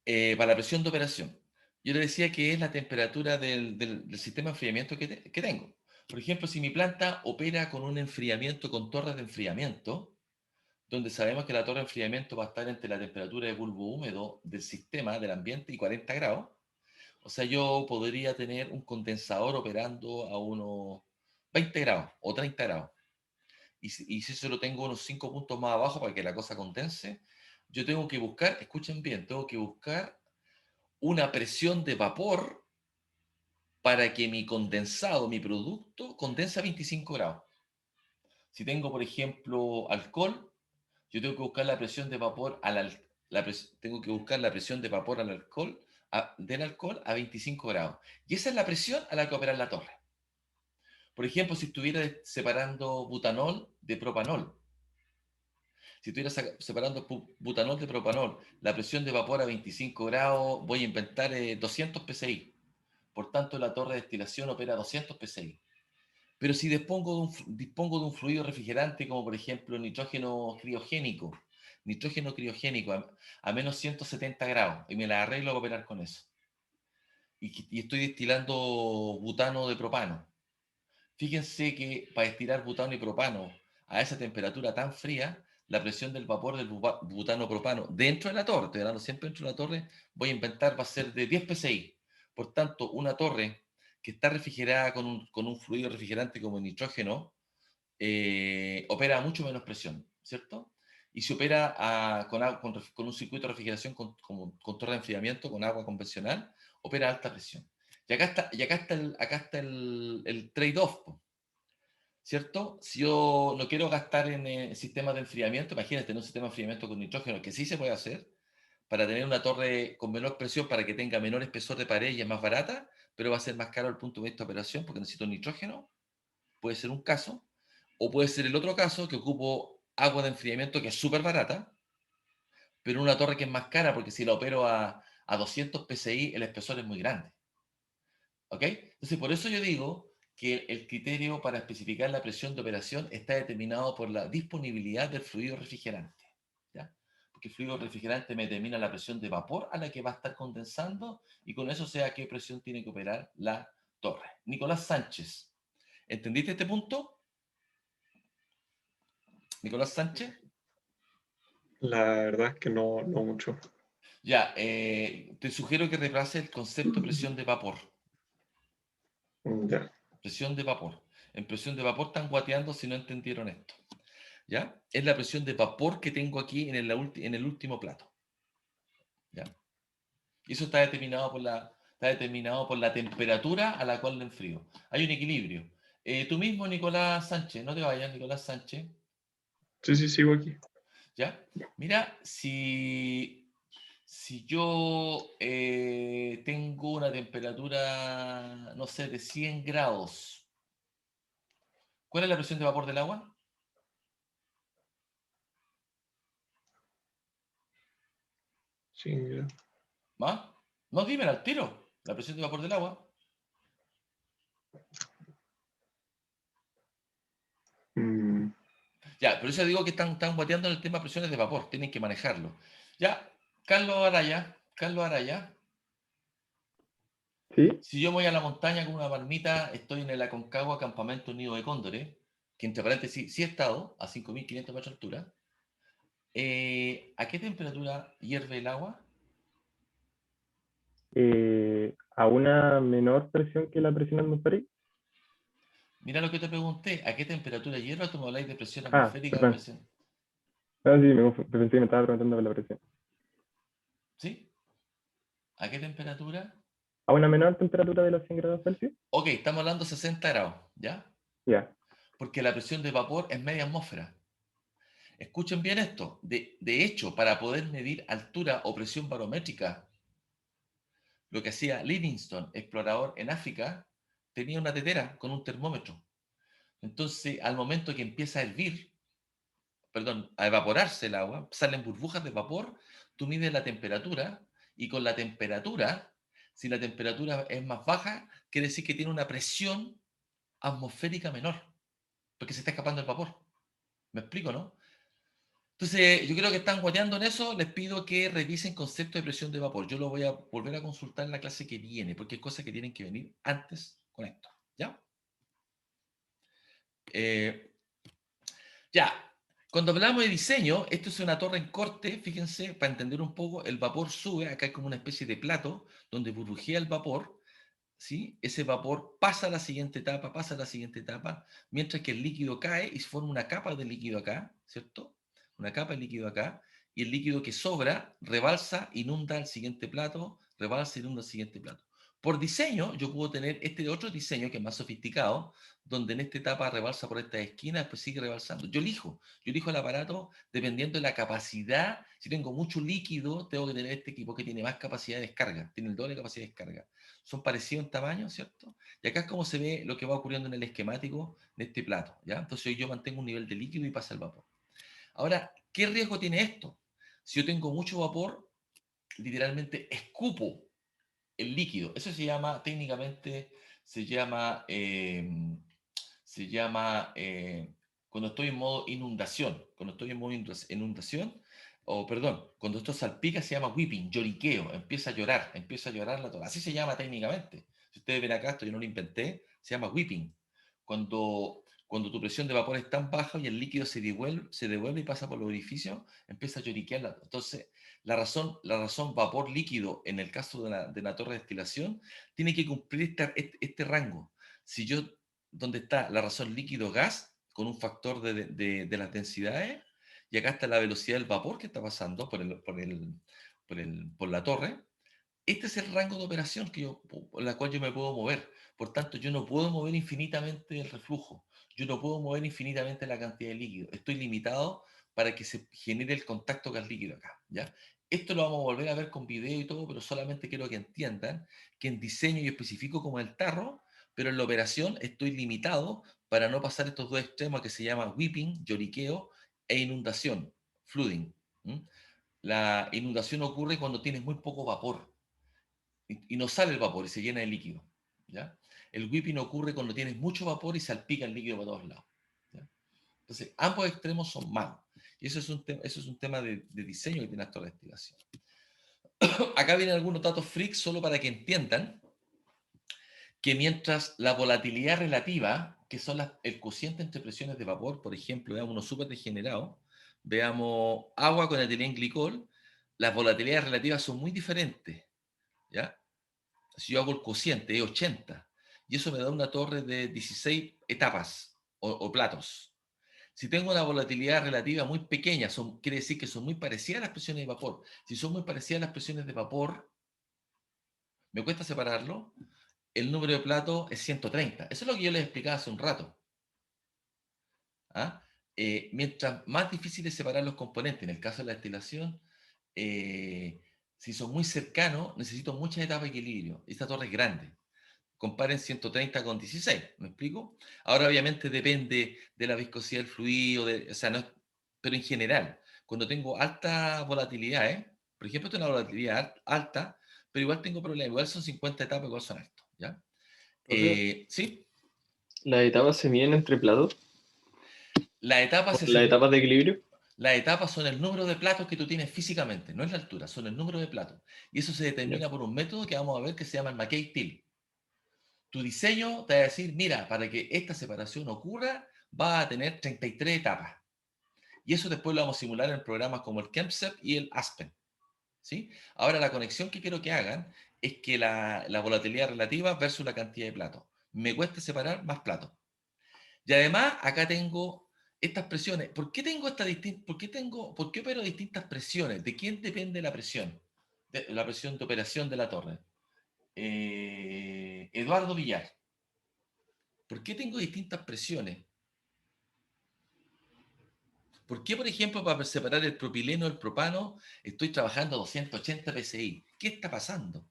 para la presión de operación. Yo le decía que es la temperatura del sistema de enfriamiento que tengo. Por ejemplo, si mi planta opera con un enfriamiento, con torres de enfriamiento, donde sabemos que la torre de enfriamiento va a estar entre la temperatura de bulbo húmedo del sistema, del ambiente, y 40 grados, o sea, yo podría tener un condensador operando a unos 20 grados o 30 grados. Y si eso lo tengo unos 5 puntos más abajo para que la cosa condense, yo tengo que buscar, escuchen bien, tengo que buscar una presión de vapor para que mi condensado, mi producto, condense a 25 grados. Si tengo, por ejemplo, alcohol, yo tengo que buscar la presión de vapor tengo que buscar la presión de vapor del alcohol a 25 grados. Y esa es la presión a la que opera la torre. Por ejemplo, si estuviera separando butanol de propanol, si estuviera separando butanol de propanol, la presión de vapor a 25 grados, voy a inventar 200 psi. Por tanto, la torre de destilación opera a 200 psi. Pero si dispongo de un fluido refrigerante, como por ejemplo nitrógeno criogénico a menos 170 grados, y me la arreglo a operar con eso. Y estoy destilando butano de propano. Fíjense que para destilar butano y propano a esa temperatura tan fría, la presión del vapor del butano propano dentro de la torre, estoy hablando siempre dentro de la torre, voy a inventar, va a ser de 10 psi. Por tanto, una torre que está refrigerada con un fluido refrigerante como el nitrógeno, opera a mucho menos presión, ¿cierto? Y si opera con un circuito de refrigeración con torre de enfriamiento, con agua convencional, opera a alta presión. Y acá está el trade-off, ¿cierto? Si yo no quiero gastar en sistemas de enfriamiento, imagínate, en un sistema de enfriamiento con nitrógeno, que sí se puede hacer, para tener una torre con menor presión, para que tenga menor espesor de pared y es más barata, pero va a ser más caro al punto de vista de operación, porque necesito nitrógeno, puede ser un caso, o puede ser el otro caso, que ocupo agua de enfriamiento que es súper barata, pero una torre que es más cara, porque si la opero a 200 psi, el espesor es muy grande. ¿Ok? Entonces, por eso yo digo que el criterio para especificar la presión de operación está determinado por la disponibilidad del fluido refrigerante. ¿Ya? Porque el fluido refrigerante me determina la presión de vapor a la que va a estar condensando y con eso sé a qué presión tiene que operar la torre. Nicolás Sánchez, ¿entendiste este punto? Nicolás Sánchez. La verdad es que no mucho. Ya, te sugiero que reemplace el concepto de presión de vapor. Ya. Presión de vapor. En presión de vapor están guateando si no entendieron esto. ¿Ya? Es la presión de vapor que tengo aquí en el último plato. ¿Ya? Y eso está determinado por la temperatura a la cual lo enfrío. Hay un equilibrio. Tú mismo, Nicolás Sánchez, no te vayas, Nicolás Sánchez. Sí, sigo aquí. ¿Ya? Mira, si yo tengo una temperatura, no sé, de 100 grados, ¿Cuál es la presión de vapor del agua? Sí, ya. ¿Más? No, dímela al tiro. La presión de vapor del agua. Mm, Ya, por eso digo que están guateando en el tema de presiones de vapor. Tienen que manejarlo. Ya, Carlos Araya. Carlos Araya. ¿Sí? Si yo voy a la montaña con una marmita, estoy en el Aconcagua Campamento Nido de Cóndores, que entre paréntesis sí he estado a 5.500 metros de altura. ¿A qué temperatura hierve el agua? A una menor presión que la presión atmosférica. Mira lo que te pregunté. ¿A qué temperatura hierve? Tú me habláis de presión Ah, atmosférica. perdón. Ah, sí, pensé que me estaba preguntando por la presión. ¿Sí? ¿A qué temperatura? A una menor temperatura de los 100 grados Celsius. Ok, estamos hablando de 60 grados, ¿ya? Ya. Porque la presión de vapor es media atmósfera. Escuchen bien esto. De hecho, para poder medir altura o presión barométrica, lo que hacía Livingstone, explorador en África, tenía una tetera con un termómetro. Entonces, al momento que empieza a hervir, perdón, a evaporarse el agua, salen burbujas de vapor, tú mides la temperatura y con la temperatura, si la temperatura es más baja, quiere decir que tiene una presión atmosférica menor, porque se está escapando el vapor. ¿Me explico, no? Entonces, yo creo que están guateando en eso. Les pido que revisen concepto de presión de vapor. Yo lo voy a volver a consultar en la clase que viene, porque hay cosas que tienen que venir antes con esto. ¿Ya? Ya. Cuando hablamos de diseño, esto es una torre en corte. Fíjense, para entender un poco, el vapor sube. Acá hay como una especie de plato donde burbujea el vapor. ¿Sí? Ese vapor pasa a la siguiente etapa, pasa a la siguiente etapa, mientras que el líquido cae y se forma una capa de líquido acá, ¿cierto? Una capa de líquido acá, y el líquido que sobra rebalsa, inunda el siguiente plato, rebalsa, inunda el siguiente plato. Por diseño, yo puedo tener este otro diseño que es más sofisticado, donde en esta etapa rebalsa por esta esquina, después sigue rebalsando. Yo elijo el aparato dependiendo de la capacidad. Si tengo mucho líquido, tengo que tener este equipo que tiene más capacidad de descarga, tiene el doble de capacidad de descarga. Son parecidos en tamaño, ¿cierto? Y acá es como se ve lo que va ocurriendo en el esquemático de este plato, ¿ya? Entonces yo mantengo un nivel de líquido y pasa el vapor. Ahora, ¿qué riesgo tiene esto? Si yo tengo mucho vapor, literalmente escupo el líquido. Eso se llama, técnicamente, se llama cuando estoy en modo inundación. Cuando estoy en modo inundación, o perdón, cuando esto salpica se llama whipping, lloriqueo, empieza a llorar la torre. Así se llama técnicamente. Si ustedes ven acá, esto yo no lo inventé, se llama whipping. Cuando tu presión de vapor es tan baja y el líquido se devuelve y pasa por los orificios, empieza a lloriquear la torre. Entonces, la razón vapor líquido en el caso de la torre de destilación tiene que cumplir este rango. Si yo, donde está la razón líquido-gas, con un factor de las densidades, y acá está la velocidad del vapor que está pasando por la torre, este es el rango de operación por la cual yo me puedo mover. Por tanto, yo no puedo mover infinitamente el reflujo. Yo no puedo mover infinitamente la cantidad de líquido. Estoy limitado para que se genere el contacto gas-líquido acá, ¿ya? Esto lo vamos a volver a ver con video y todo, pero solamente quiero que entiendan que en diseño yo especifico como el tarro, pero en la operación estoy limitado para no pasar estos dos extremos que se llaman whipping, lloriqueo, e inundación, flooding. La inundación ocurre cuando tienes muy poco vapor y no sale el vapor y se llena de líquido. ¿Ya? El whipping ocurre cuando tienes mucho vapor y salpica el líquido para todos lados. ¿Ya? Entonces, ambos extremos son malos. Y eso es un tema de diseño que tiene esta destilación. Acá vienen algunos datos freaks solo para que entiendan que mientras la volatilidad relativa, que son el cociente entre presiones de vapor, por ejemplo, veamos uno súper degenerado, veamos agua con etilenglicol, las volatilidades relativas son muy diferentes. ¿Ya? Si yo hago el cociente, es 80, y eso me da una torre de 16 etapas o platos. Si tengo una volatilidad relativa muy pequeña, quiere decir que son muy parecidas a las presiones de vapor. Si son muy parecidas a las presiones de vapor, me cuesta separarlo, el número de platos es 130. Eso es lo que yo les explicaba hace un rato. ¿Ah? Mientras más difícil es separar los componentes, en el caso de la destilación, si son muy cercanos, necesito muchas etapas de equilibrio. Esta torre es grande. Comparen 130 con 16, ¿me explico? Ahora obviamente depende de la viscosidad del fluido, o sea, no es, pero en general, cuando tengo alta volatilidad, por ejemplo, tengo una volatilidad alta, pero igual tengo problemas, igual son 50 etapas, igual son altos, ¿ya? Profe, ¿Sí? ¿las etapas se miden entre platos? Las etapas, ¿O las etapas de equilibrio? las etapas son el número de platos que tú tienes físicamente, no es la altura, son el número de platos. Y eso se determina por un método que vamos a ver que se llama el McKay-Till. Tu diseño te va a decir, mira, para que esta separación ocurra, va a tener 33 etapas. Y eso después lo vamos a simular en programas como el ChemSep y el Aspen. ¿Sí? Ahora la conexión que quiero que hagan es que la volatilidad relativa versus la cantidad de platos. Me cuesta separar más platos. Y además acá tengo estas presiones. ¿Por qué tengo por qué opero distintas presiones? ¿De quién depende la presión? La presión de operación de la torre. Eduardo Villar. ¿Por qué tengo distintas presiones? ¿Por qué, por ejemplo, para separar el propileno del propano estoy trabajando a 280 psi? ¿Qué está pasando?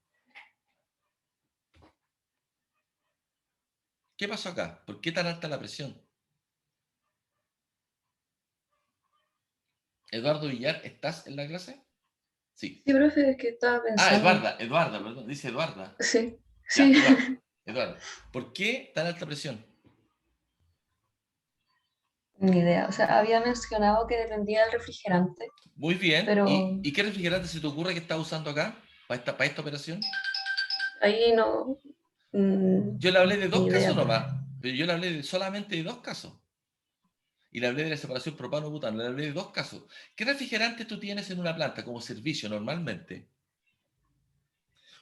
¿Qué pasó acá? ¿Por qué tan alta la presión? Eduardo Villar, ¿estás en la clase? Sí. Sí, profe, es que estaba Ah, pensando. Eduarda, perdón, dice Eduarda. Sí, Ya, sí. Eduarda. ¿Por qué tan alta presión? Ni idea. O sea, había mencionado que dependía del refrigerante, Muy bien. pero ¿Y qué refrigerante se te ocurre que estás usando acá para esta operación? ahí no. Yo le hablé de dos Ni idea, casos profe. nomás, pero yo le hablé solamente de dos casos. Y le hablé de la separación propano-butano, le hablé de dos casos. ¿Qué refrigerante tú tienes en una planta como servicio normalmente?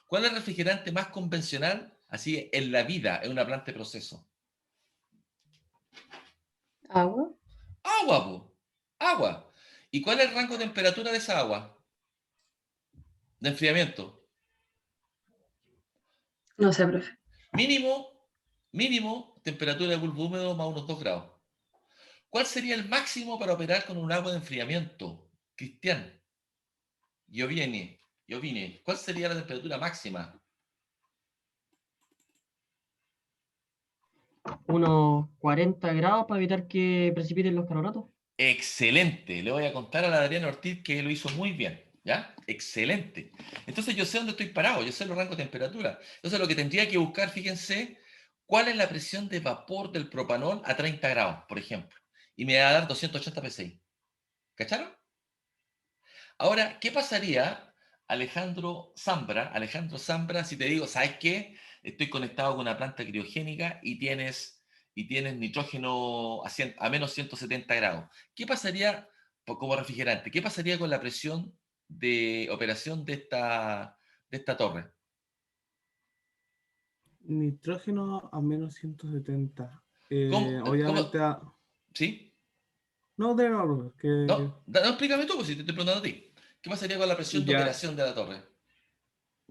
¿Cuál es el refrigerante más convencional así en la vida en una planta de proceso? ¿Agua? Agua, po. Agua. ¿Y cuál es el rango de temperatura de esa agua? De enfriamiento. No sé, profe. Mínimo, mínimo temperatura de bulbo húmedo más unos 2 grados. ¿Cuál sería el máximo para operar con un agua de enfriamiento? Cristian, Giovine, ¿cuál sería la temperatura máxima? Unos 40 grados para evitar que precipiten los carbonatos. Excelente. Le voy a contar a la Adriana Ortiz que lo hizo muy bien. ¿Ya? Excelente. Entonces yo sé dónde estoy parado, yo sé los rangos de temperatura. Entonces lo que tendría que buscar, fíjense, cuál es la presión de vapor del propanol a 30 grados, por ejemplo. Y me va a dar 280 psi. ¿Cacharon? Ahora, ¿qué pasaría, Alejandro Zambra, si te digo, ¿sabes qué? Estoy conectado con una planta criogénica y tienes nitrógeno a menos 170 grados. ¿Qué pasaría como refrigerante? ¿Qué pasaría con la presión de operación de esta torre? Nitrógeno a menos 170. ¿Cómo? Obviamente, ¿Sí? no, de nuevo, que No, explícame tú, pues, si te estoy preguntando a ti. ¿Qué pasaría con la presión de ya operación de la torre?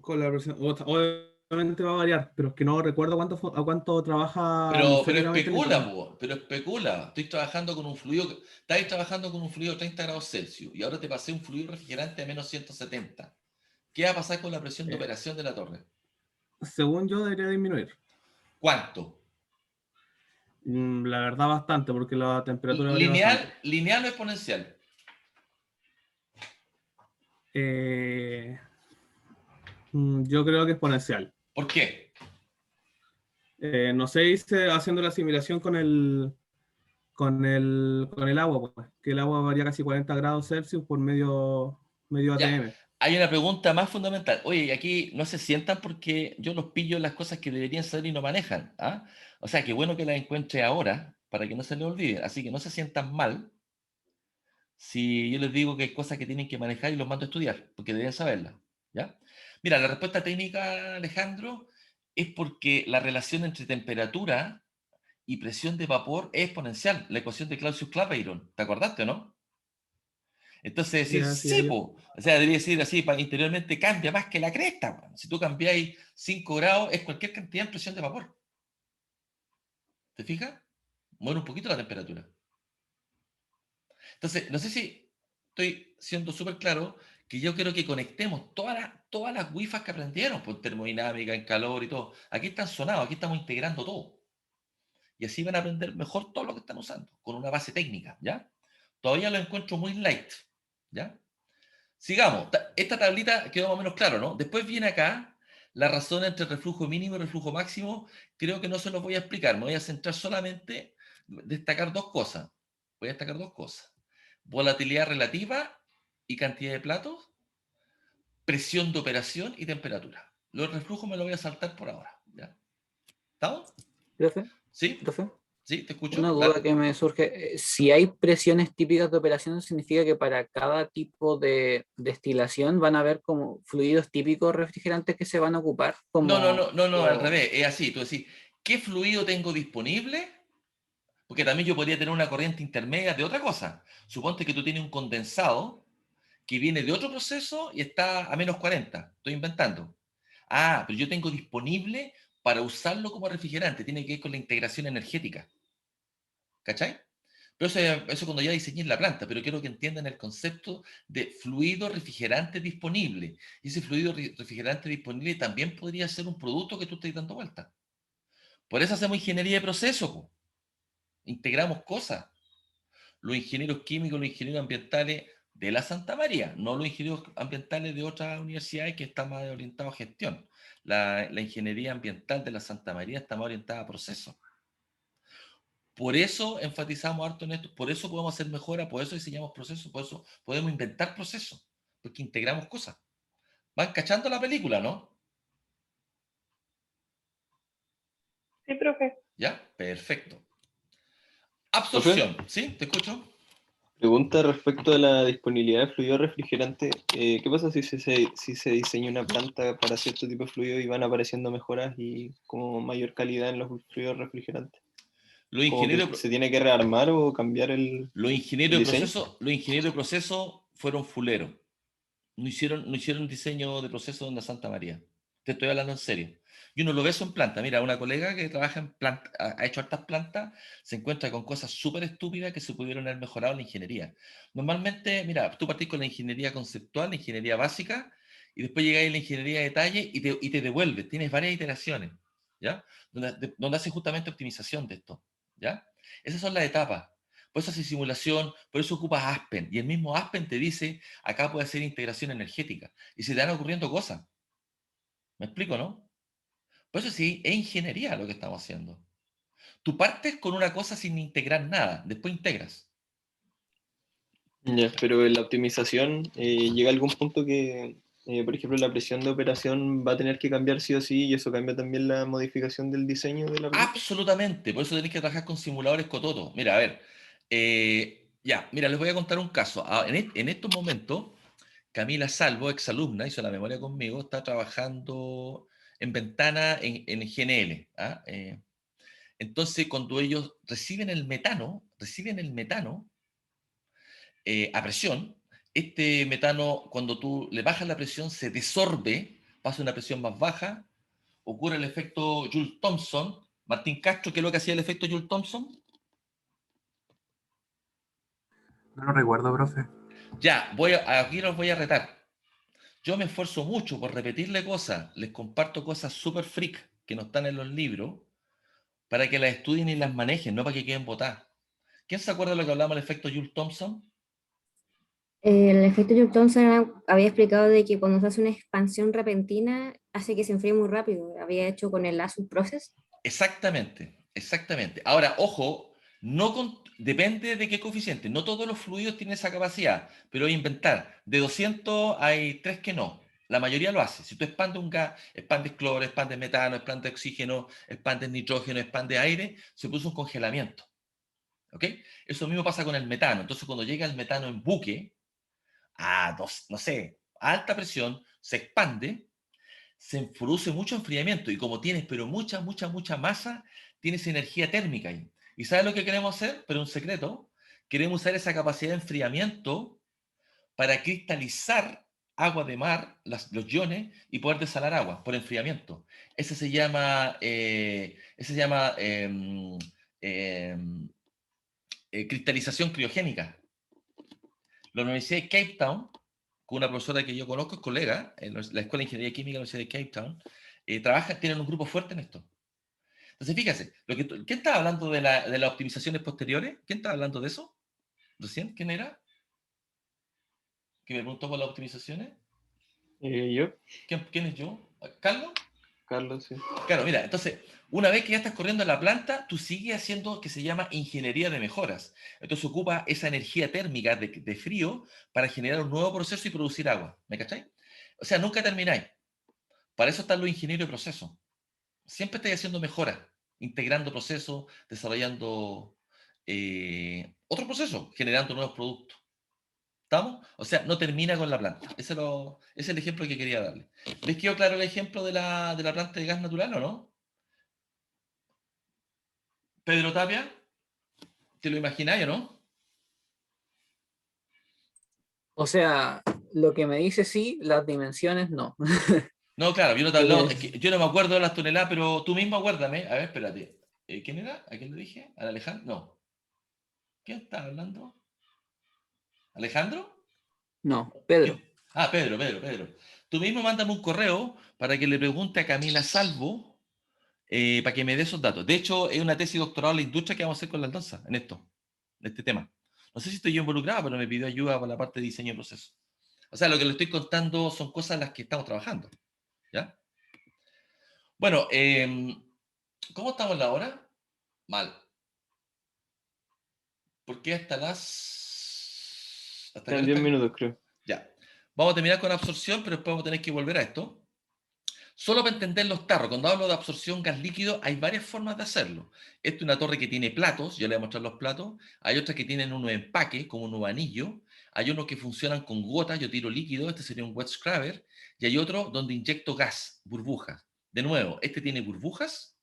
con la versión, obviamente va a variar, pero es que no recuerdo a cuánto trabaja Pero atmosféricamente el especula, nitrógeno. po, pero especula. Estoy trabajando con un fluido, estáis trabajando con un fluido de 30 grados Celsius y ahora te pasé un fluido refrigerante a menos 170. ¿Qué va a pasar con la presión de Eh, operación de la torre? Según yo, debería disminuir. ¿Cuánto? La verdad, bastante, porque la temperatura varía ¿Lineal, bastante. lineal o exponencial? Eh, yo creo que exponencial. ¿Por qué? No sé, hice haciendo la asimilación con el agua, pues, que el agua varía casi 40 grados Celsius por medio Ya, ATM. hay una pregunta más fundamental. Oye, y aquí no se sientan porque yo los pillo en las cosas que deberían saber y no manejan. ¿Ah? O sea, qué bueno que las encuentre ahora para que no se les olvide. Así que no se sientan mal si yo les digo que hay cosas que tienen que manejar y los mando a estudiar, porque deben saberlas, ¿ya? Mira, la respuesta técnica, Alejandro, es porque la relación entre temperatura y presión de vapor es exponencial, la ecuación de Clausius-Clapeyron, ¿te acordaste o no? Entonces Sí, decir, así sí, es. po. O sea, debería decir así, interiormente cambia más que la cresta, weón. Si tú cambiáis 5 grados, es cualquier cantidad en presión de vapor, ¿te fijas? Muere un poquito la temperatura. Entonces, no sé si estoy siendo súper claro que yo quiero que conectemos todas las wifas que aprendieron por termodinámica, en calor y todo. Aquí están sonados, aquí estamos integrando todo. Y así van a aprender mejor todo lo que están usando, con una base técnica, ¿ya? Todavía lo encuentro muy light, ¿ya? Sigamos. Esta tablita quedó más o menos claro, ¿no? Después viene acá la razón entre reflujo mínimo y reflujo máximo. Creo que no se los voy a explicar. Me voy a centrar solamente en destacar dos cosas. Voy a destacar dos cosas. Volatilidad relativa y cantidad de platos, presión de operación y temperatura. Los reflujos me los voy a saltar por ahora, ¿ya? ¿Estamos? Profe, ¿Sí? profe, ¿Sí? ¿Te escucho? una duda Dale. que me surge. Si hay presiones típicas de operación, ¿significa que para cada tipo de destilación van a haber como fluidos típicos refrigerantes que se van a ocupar? No, al O- revés. Es así. Tú decís, ¿qué fluido tengo disponible? Porque también yo podría tener una corriente intermedia de otra cosa. Suponte que tú tienes un condensado que viene de otro proceso y está a -40. Estoy inventando. Ah, pero yo tengo disponible para usarlo como refrigerante. Tiene que ver con la integración energética. ¿Cachai? Pero eso cuando ya diseñé la planta, pero quiero que entiendan el concepto de fluido refrigerante disponible. Y ese fluido refrigerante disponible también podría ser un producto que tú estés dando vuelta. Por eso hacemos ingeniería de proceso, po. Integramos cosas. Los ingenieros químicos, los ingenieros ambientales de la Santa María, no los ingenieros ambientales de otras universidades que están más orientados a gestión. La ingeniería ambiental de la Santa María está más orientada a procesos. Por eso enfatizamos harto en esto, por eso podemos hacer mejora, por eso diseñamos procesos, por eso podemos inventar procesos, porque integramos cosas. ¿Van cachando la película, no? Sí, profe. ¿Ya? Perfecto. Profe, Absorción, ¿sí? ¿Te escucho? pregunta respecto a la disponibilidad de fluido refrigerante. ¿Qué pasa si se diseña una planta para cierto tipo de fluido y van apareciendo mejoras y como mayor calidad en los fluidos refrigerantes? Los ¿Como que ingenieros, se tiene que rearmar o cambiar el los ingenieros de diseño? proceso, los ingenieros de proceso fueron fuleros. No hicieron diseño de proceso en la Santa María. Te estoy hablando en serio. Y uno lo ve eso en planta. Mira, una colega que trabaja en planta, ha hecho hartas plantas, se encuentra con cosas súper estúpidas que se pudieron haber mejorado en la ingeniería. Normalmente, mira, tú partís con la ingeniería conceptual, la ingeniería básica, y después llegáis a la ingeniería de detalle y te devuelves. Tienes varias iteraciones, ¿ya? Donde haces justamente optimización de esto, ¿ya? Esas son las etapas. Por eso hace simulación, por eso ocupas Aspen. Y el mismo Aspen te dice, acá puede hacer integración energética. Y se te van ocurriendo cosas. ¿Me explico, no? Por eso sí, es ingeniería lo que estamos haciendo. Tú partes con una cosa sin integrar nada, después integras. Ya, pero en la optimización llega algún punto que, por ejemplo, la presión de operación va a tener que cambiar sí o sí y eso cambia también la modificación del diseño de la planta. Absolutamente, por eso tenés que trabajar con simuladores Cototo. Mira, a ver, ya, mira, les voy a contar un caso. En estos momentos, Camila Salvo, exalumna, hizo la memoria conmigo, está trabajando en ventana en GNL. ¿Ah? Entonces, cuando ellos reciben el metano a presión, este metano, cuando tú le bajas la presión, se desorbe, pasa a una presión más baja, ocurre el efecto Joule-Thomson. Martín Castro, ¿qué es lo que hacía el efecto Joule-Thomson? No lo recuerdo, profe. Ya, aquí los voy a retar. Yo me esfuerzo mucho por repetirle cosas, les comparto cosas súper freak que no están en los libros, para que las estudien y las manejen, no para que queden botadas. ¿Quién se acuerda de lo que hablamos del efecto Joule-Thomson? El efecto Joule-Thomson había explicado de que cuando se hace una expansión repentina hace que se enfríe muy rápido. Había hecho con el acid process. Exactamente, exactamente. Ahora, ojo, depende de qué coeficiente. No todos los fluidos tienen esa capacidad, pero voy a inventar. De 200 hay 3 que no. La mayoría lo hace. Si tú expandes un gas, expandes cloro, expandes metano, expandes oxígeno, expandes nitrógeno, expandes aire, se produce un congelamiento. ¿Ok? Eso mismo pasa con el metano. Entonces, cuando llega el metano en buque, no sé, a alta presión, se expande, se produce mucho enfriamiento y como tienes pero mucha masa, tienes energía térmica ahí. ¿Y sabes lo que queremos hacer? Pero un secreto, queremos usar esa capacidad de enfriamiento para cristalizar agua de mar, los iones, y poder desalar agua por enfriamiento. Ese se llama, cristalización criogénica. La Universidad de Cape Town, con una profesora que yo conozco, es colega, en la Escuela de Ingeniería Química de la Universidad de Cape Town, tienen un grupo fuerte en esto. Entonces, fíjese, ¿quién estaba hablando de las optimizaciones posteriores? ¿Quién estaba hablando de eso? ¿Recién? ¿Quién era? ¿Que me preguntó por las optimizaciones? Yo, ¿Quién es yo? ¿Carlos? Carlos, sí. Claro, mira, entonces, una vez que ya estás corriendo en la planta, tú sigues haciendo lo que se llama ingeniería de mejoras. Entonces ocupa esa energía térmica de frío para generar un nuevo proceso y producir agua. ¿Me cacháis? O sea, nunca termináis. Para eso están los ingenieros de proceso. Siempre estáis haciendo mejoras, integrando procesos, desarrollando otro proceso, generando nuevos productos. ¿Estamos? O sea, no termina con la planta. Ese es el ejemplo que quería darle. ¿Les quedó claro el ejemplo de la planta de gas natural o no? Pedro Tapia, ¿te lo imagináis o no? O sea, lo que me dice sí, las dimensiones no. No, claro, es que yo no me acuerdo de las toneladas, pero tú mismo acuérdame. A ver, espérate. ¿Quién era? ¿A quién le dije? ¿Al Alejandro? No. ¿Quién está hablando? ¿Alejandro? No, Pedro. Pedro. Tú mismo mándame un correo para que le pregunte a Camila Salvo para que me dé esos datos. De hecho, es una tesis doctoral en la industria que vamos a hacer con la Aldonza en este tema. No sé si estoy yo involucrado, pero me pidió ayuda para la parte de diseño de proceso. O sea, lo que le estoy contando son cosas en las que estamos trabajando. ¿Ya? Bueno, ¿cómo estamos en la hora? Mal. ¿Por qué hasta las... hasta En 10 minutos, creo. Ya. Vamos a terminar con absorción, pero después vamos a tener que volver a esto. Solo para entender los tarros, cuando hablo de absorción gas líquido, hay varias formas de hacerlo. Esta es una torre que tiene platos, yo le voy a mostrar los platos. Hay otras que tienen unos empaques, como un anillo. Hay unos que funcionan con gotas, yo tiro líquido, este sería un wet scrubber. Y hay otro donde inyecto gas, burbujas. De nuevo, este tiene burbujas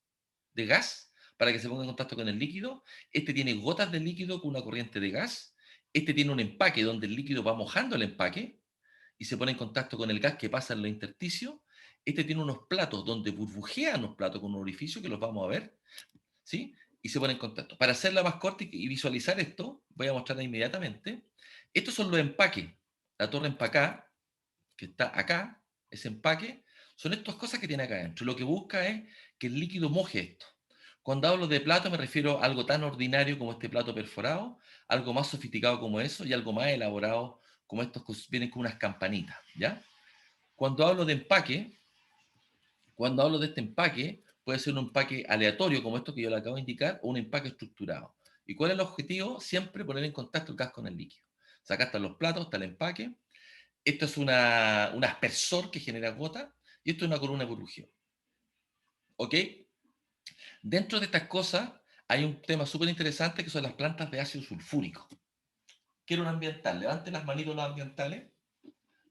de gas para que se ponga en contacto con el líquido. Este tiene gotas de líquido con una corriente de gas. Este tiene un empaque donde el líquido va mojando el empaque y se pone en contacto con el gas que pasa en los intersticios. Este tiene unos platos donde burbujean los platos con un orificio que los vamos a ver, ¿sí? Y se pone en contacto. Para hacerla más corta y visualizar esto, voy a mostrarla inmediatamente. Estos son los empaques. La torre empacada, que está acá, ese empaque, son estas cosas que tiene acá adentro. Lo que busca es que el líquido moje esto. Cuando hablo de plato me refiero a algo tan ordinario como este plato perforado, algo más sofisticado como eso y algo más elaborado como estos que vienen con unas campanitas, ¿ya? Cuando hablo de empaque, cuando hablo de este empaque, puede ser un empaque aleatorio como esto que yo le acabo de indicar o un empaque estructurado. ¿Y cuál es el objetivo? Siempre poner en contacto el gas con el líquido. O sea, acá están los platos, está el empaque. Esto es un aspersor que genera gota y esto es una columna de burbujeo. ¿Ok? Dentro de estas cosas hay un tema súper interesante que son las plantas de ácido sulfúrico. Quiero un ambiental. Levanten las manitos los ambientales.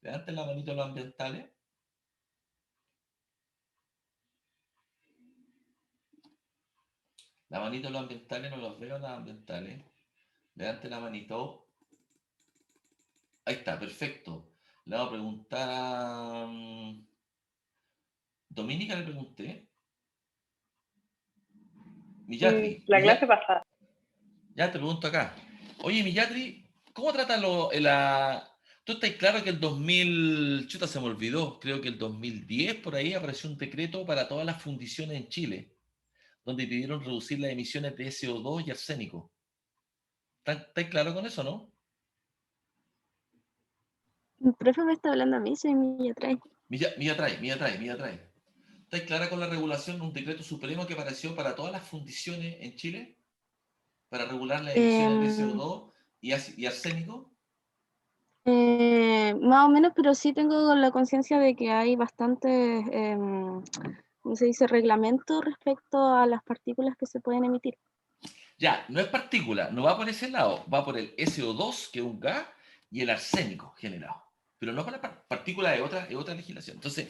Levanten las manitos los ambientales. La manito los ambientales, no los veo los ambientales. Levanten la manito. Ahí está, perfecto. Le voy a preguntar a... Dominica le pregunté. Millatri. La clase pasada. Ya te pregunto acá. Oye, Millatri, ¿cómo trata Tú estás claro que el 2000... Chuta, se me olvidó. Creo que el 2010 por ahí apareció un decreto para todas las fundiciones en Chile, donde pidieron reducir las emisiones de SO2 y arsénico. ¿Estás claro con eso, no? El profe me está hablando a mí, soy Millatray. Millatray. ¿Estás clara con la regulación de un decreto supremo que apareció para todas las fundiciones en Chile? Para regular las emisiones de CO2 y arsénico. Más o menos, pero sí tengo la conciencia de que hay bastantes, ¿cómo se dice?, reglamentos respecto a las partículas que se pueden emitir. Ya, no es partícula, no va por ese lado, va por el SO2, que es un gas, y el arsénico generado. Pero no por la partícula de otra legislación. Entonces,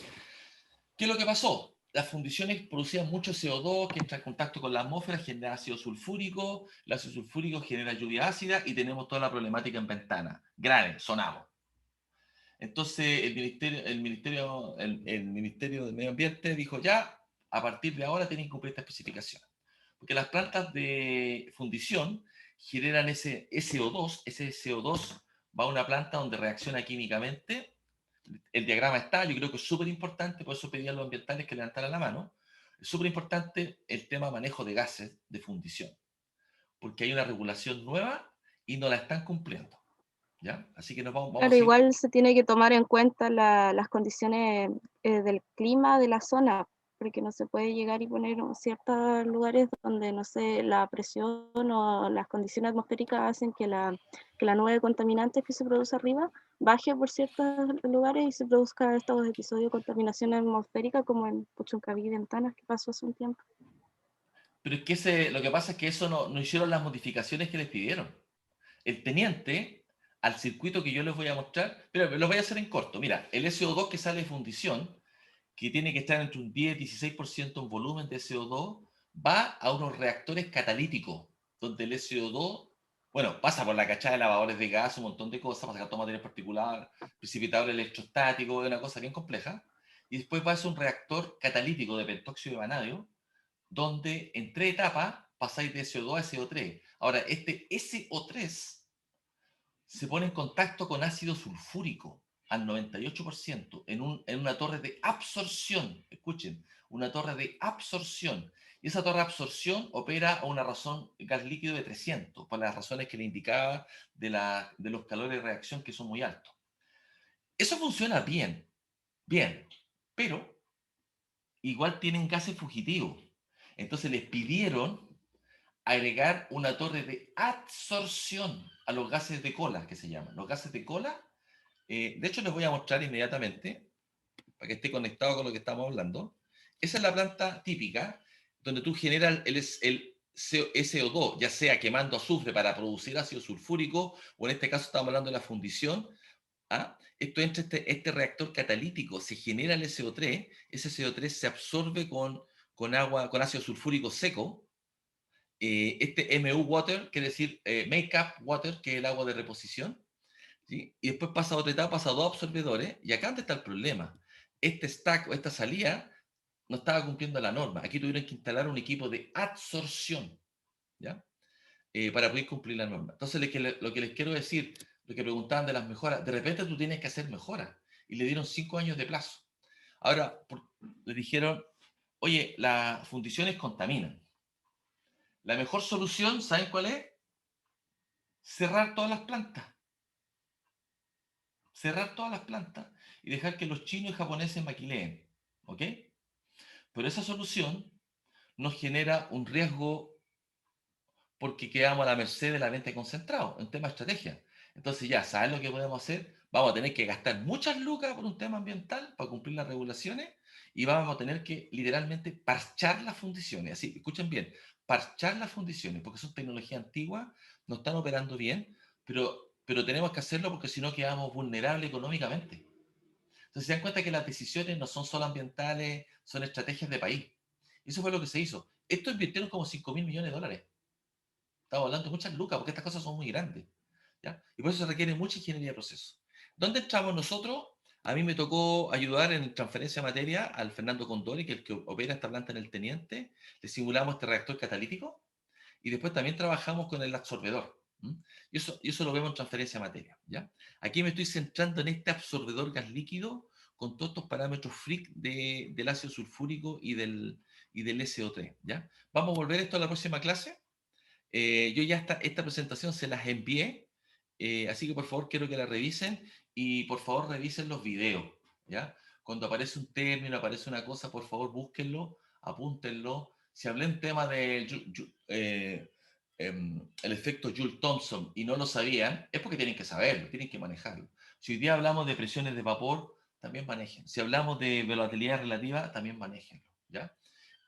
¿qué es lo que pasó? Las fundiciones producían mucho CO2 que entra en contacto con la atmósfera, genera ácido sulfúrico, el ácido sulfúrico genera lluvia ácida y tenemos toda la problemática en ventana. Grave, sonamos. Entonces el Ministerio del Medio Ambiente dijo ya, a partir de ahora tienen que cumplir esta especificación. Porque las plantas de fundición generan ese CO2 va a una planta donde reacciona químicamente el diagrama está, yo creo que es súper importante, por eso pedí a los ambientales que levantaran la mano. Es súper importante el tema manejo de gases de fundición, porque hay una regulación nueva y no la están cumpliendo. ¿Ya? Así que vamos Claro, a seguir. igual se tiene que tomar en cuenta las condiciones del clima de la zona, porque no se puede llegar y poner ciertos lugares donde, no sé, la presión o las condiciones atmosféricas hacen que la nube de contaminantes que se produce arriba baje por ciertos lugares y se produzca estos episodios de contaminación atmosférica como en Puchuncaví y Ventanas, que pasó hace un tiempo. Pero es que lo que pasa es que eso no hicieron las modificaciones que les pidieron. El teniente, al circuito que yo les voy a mostrar, pero los voy a hacer en corto. Mira, el SO2 que sale de fundición, que tiene que estar entre un 10 y 16% en volumen de SO2, va a unos reactores catalíticos, donde el SO2, bueno, pasa por la cachada de lavadores de gas, un montón de cosas, pasa por material particular, precipitador electrostático, es una cosa bien compleja, y después va a ser un reactor catalítico de pentóxido de vanadio, donde en 3 etapas pasáis de SO2 a SO3. Ahora, este SO3 se pone en contacto con ácido sulfúrico al 98% en una torre de absorción. Escuchen, una torre de absorción. Y esa torre de absorción opera a una razón gas líquido de 300, por las razones que le indicaba de los calores de reacción que son muy altos. Eso funciona bien, pero igual tienen gases fugitivos. Entonces les pidieron agregar una torre de adsorción a los gases de cola, que se llaman. Los gases de cola, de hecho les voy a mostrar inmediatamente, para que esté conectado con lo que estamos hablando. Esa es la planta típica, donde tú generas el SO2, ya sea quemando azufre para producir ácido sulfúrico, o en este caso estamos hablando de la fundición. Esto entra este reactor catalítico, se genera el SO3, ese SO3 se absorbe con agua, con ácido sulfúrico seco. Este MU water, quiere decir make-up water, que es el agua de reposición, ¿sí? Y después pasa a otra etapa, pasa a 2 absorbedores, y acá está el problema. Este stack o esta salida no estaba cumpliendo la norma. Aquí tuvieron que instalar un equipo de adsorción, ¿ya? Para poder cumplir la norma. Entonces, lo que les quiero decir, lo que preguntaban de las mejoras, de repente tú tienes que hacer mejoras, y le dieron 5 años de plazo. Ahora, le dijeron, oye, las fundiciones contaminan. La mejor solución, ¿saben cuál es? Cerrar todas las plantas. Cerrar todas las plantas y dejar que los chinos y japoneses maquileen. ¿Ok? Pero esa solución nos genera un riesgo porque quedamos a la merced de la venta de concentrado, en tema de estrategia. Entonces ya, ¿saben lo que podemos hacer? Vamos a tener que gastar muchas lucas por un tema ambiental para cumplir las regulaciones y vamos a tener que literalmente parchar las fundiciones. Así, escuchen bien, parchar las fundiciones, porque son tecnologías antiguas, no están operando bien, pero tenemos que hacerlo porque si no quedamos vulnerables económicamente. Entonces se dan cuenta que las decisiones no son solo ambientales, son estrategias de país. Eso fue lo que se hizo. Esto invirtieron como 5.000 millones de dólares. Estamos hablando de muchas lucas porque estas cosas son muy grandes, ¿ya? Y por eso se requiere mucha ingeniería de proceso. ¿Dónde entramos nosotros? A mí me tocó ayudar en transferencia de materia al Fernando Condori, que es el que opera esta planta en el Teniente. Le simulamos este reactor catalítico y después también trabajamos con el absorbedor. Y eso lo vemos en transferencia de materia, ¿ya? Aquí me estoy centrando en este absorbedor gas líquido con todos estos parámetros freak del ácido sulfúrico y del SO3, ¿ya? Vamos a volver esto a la próxima clase. Yo ya esta presentación se las envié, así que por favor quiero que la revisen y por favor revisen los videos, ¿ya? Cuando aparece un término, aparece una cosa, por favor búsquenlo, apúntenlo. Si hablé en tema de el efecto Joule-Thomson y no lo sabían, es porque tienen que saberlo, tienen que manejarlo. Si hoy día hablamos de presiones de vapor, también manejen. Si hablamos de volatilidad relativa, también manejenlo, ¿ya?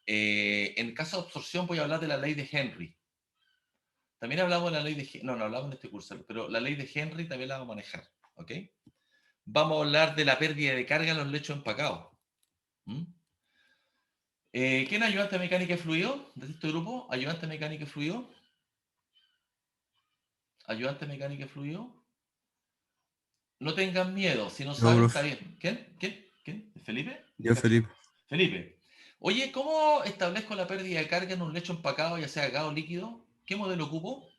En el caso de absorción voy a hablar de la ley de Henry. También hablamos de la ley de... No hablamos en este curso, pero la ley de Henry también la vamos a manejar, ¿ok? Vamos a hablar de la pérdida de carga en los lechos empacados. ¿Quién es ayudante de mecánica y fluido de este grupo? ¿Ayudante de mecánica y fluido? ¿Ayudante de mecánica y fluido? No tengan miedo, si no saben, está bien. ¿Quién? ¿Felipe? Yo, Felipe. Felipe. Oye, ¿cómo establezco la pérdida de carga en un lecho empacado, ya sea gas o líquido? ¿Qué modelo ocupo?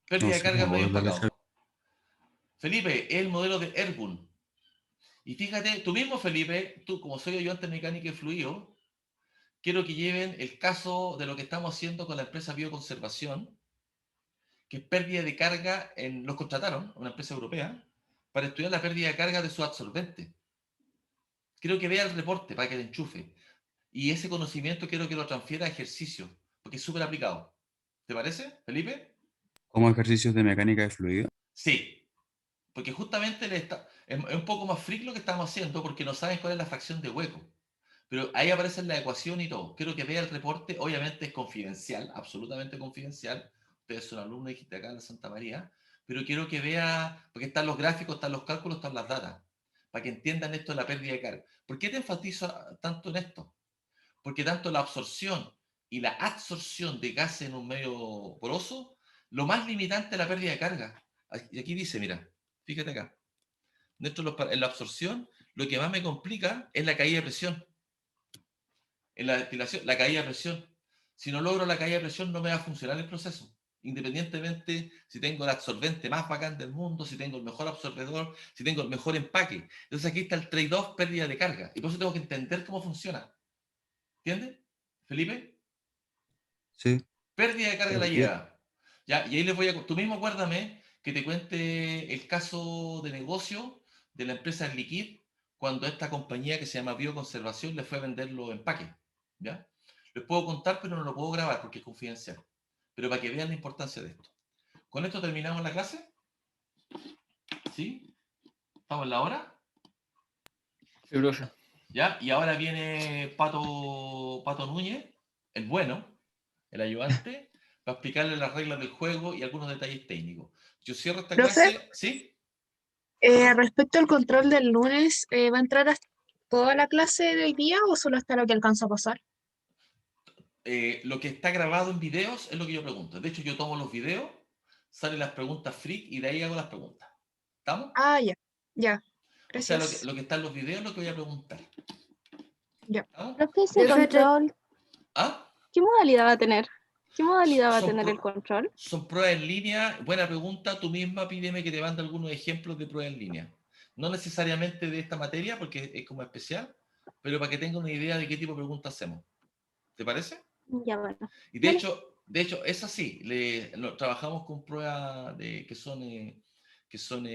Pérdida de carga en medio empacado. Felipe, es el modelo de Ergun. Y fíjate, tú mismo, Felipe, tú como soy ayudante mecánico y fluido, quiero que lleven el caso de lo que estamos haciendo con la empresa Bioconservación, que es pérdida de carga, los contrataron, una empresa europea, para estudiar la pérdida de carga de sus absorbentes. Quiero que vea el reporte para que le enchufe. Y ese conocimiento quiero que lo transfiera a ejercicio, porque es súper aplicado. ¿Te parece, Felipe? ¿Como ejercicios de mecánica de fluido? Sí, porque justamente es un poco más freak lo que estamos haciendo porque no saben cuál es la fracción de hueco. Pero ahí aparece la ecuación y todo. Quiero que vea el reporte, obviamente es confidencial, absolutamente confidencial. Ustedes son alumnos de acá en Santa María, pero quiero que vea, porque están los gráficos, están los cálculos, están las datas, para que entiendan esto de la pérdida de carga. ¿Por qué te enfatizo tanto en esto? Porque tanto la absorción y la adsorción de gases en un medio poroso, lo más limitante es la pérdida de carga. Y aquí dice, mira, fíjate acá. En la absorción, lo que más me complica es la caída de presión. En la destilación, la caída de presión. Si no logro la caída de presión, no me va a funcionar el proceso. Independientemente si tengo el absorbente más bacán del mundo, si tengo el mejor absorbedor, si tengo el mejor empaque. Entonces aquí está el trade-off, pérdida de carga. Y por eso tengo que entender cómo funciona. ¿Entiendes, Felipe? Sí. Pérdida de carga de la Bien. llegada. ¿Ya? Y ahí les voy a... Tú mismo acuérdame que te cuente el caso de negocio de la empresa Liquid cuando esta compañía que se llama Bioconservación le fue a vender los empaques. ¿Ya? Les puedo contar, pero no lo puedo grabar porque es confidencial. Pero para que vean la importancia de esto. ¿Con esto terminamos la clase? ¿Sí? ¿Estamos en la hora? Sí, profe. ¿Ya? Y ahora viene Pato Núñez, el bueno, el ayudante, para explicarle las reglas del juego y algunos detalles técnicos. Yo cierro esta Profe. clase, ¿sí? Respecto al control del lunes, ¿va a entrar hasta toda la clase del día o solo hasta lo que alcanza a pasar? Lo que está grabado en videos es lo que yo pregunto. De hecho, yo tomo los videos, salen las preguntas freak y de ahí hago las preguntas. ¿Estamos? Ah, ya, ya. O sea, Gracias. lo que está en los videos es lo que voy a preguntar. Ya. ¿Estamos? Profe, ese control, ¿Ah? ¿qué modalidad va a tener? ¿Qué modalidad va a tener el control? Son pruebas en línea. Buena pregunta. Tú misma pídeme que te mande algunos ejemplos de pruebas en línea. No necesariamente de esta materia, porque es como especial, pero para que tenga una idea de qué tipo de preguntas hacemos. ¿Te parece? Ya, bueno. Y de hecho, es así. Trabajamos con pruebas que son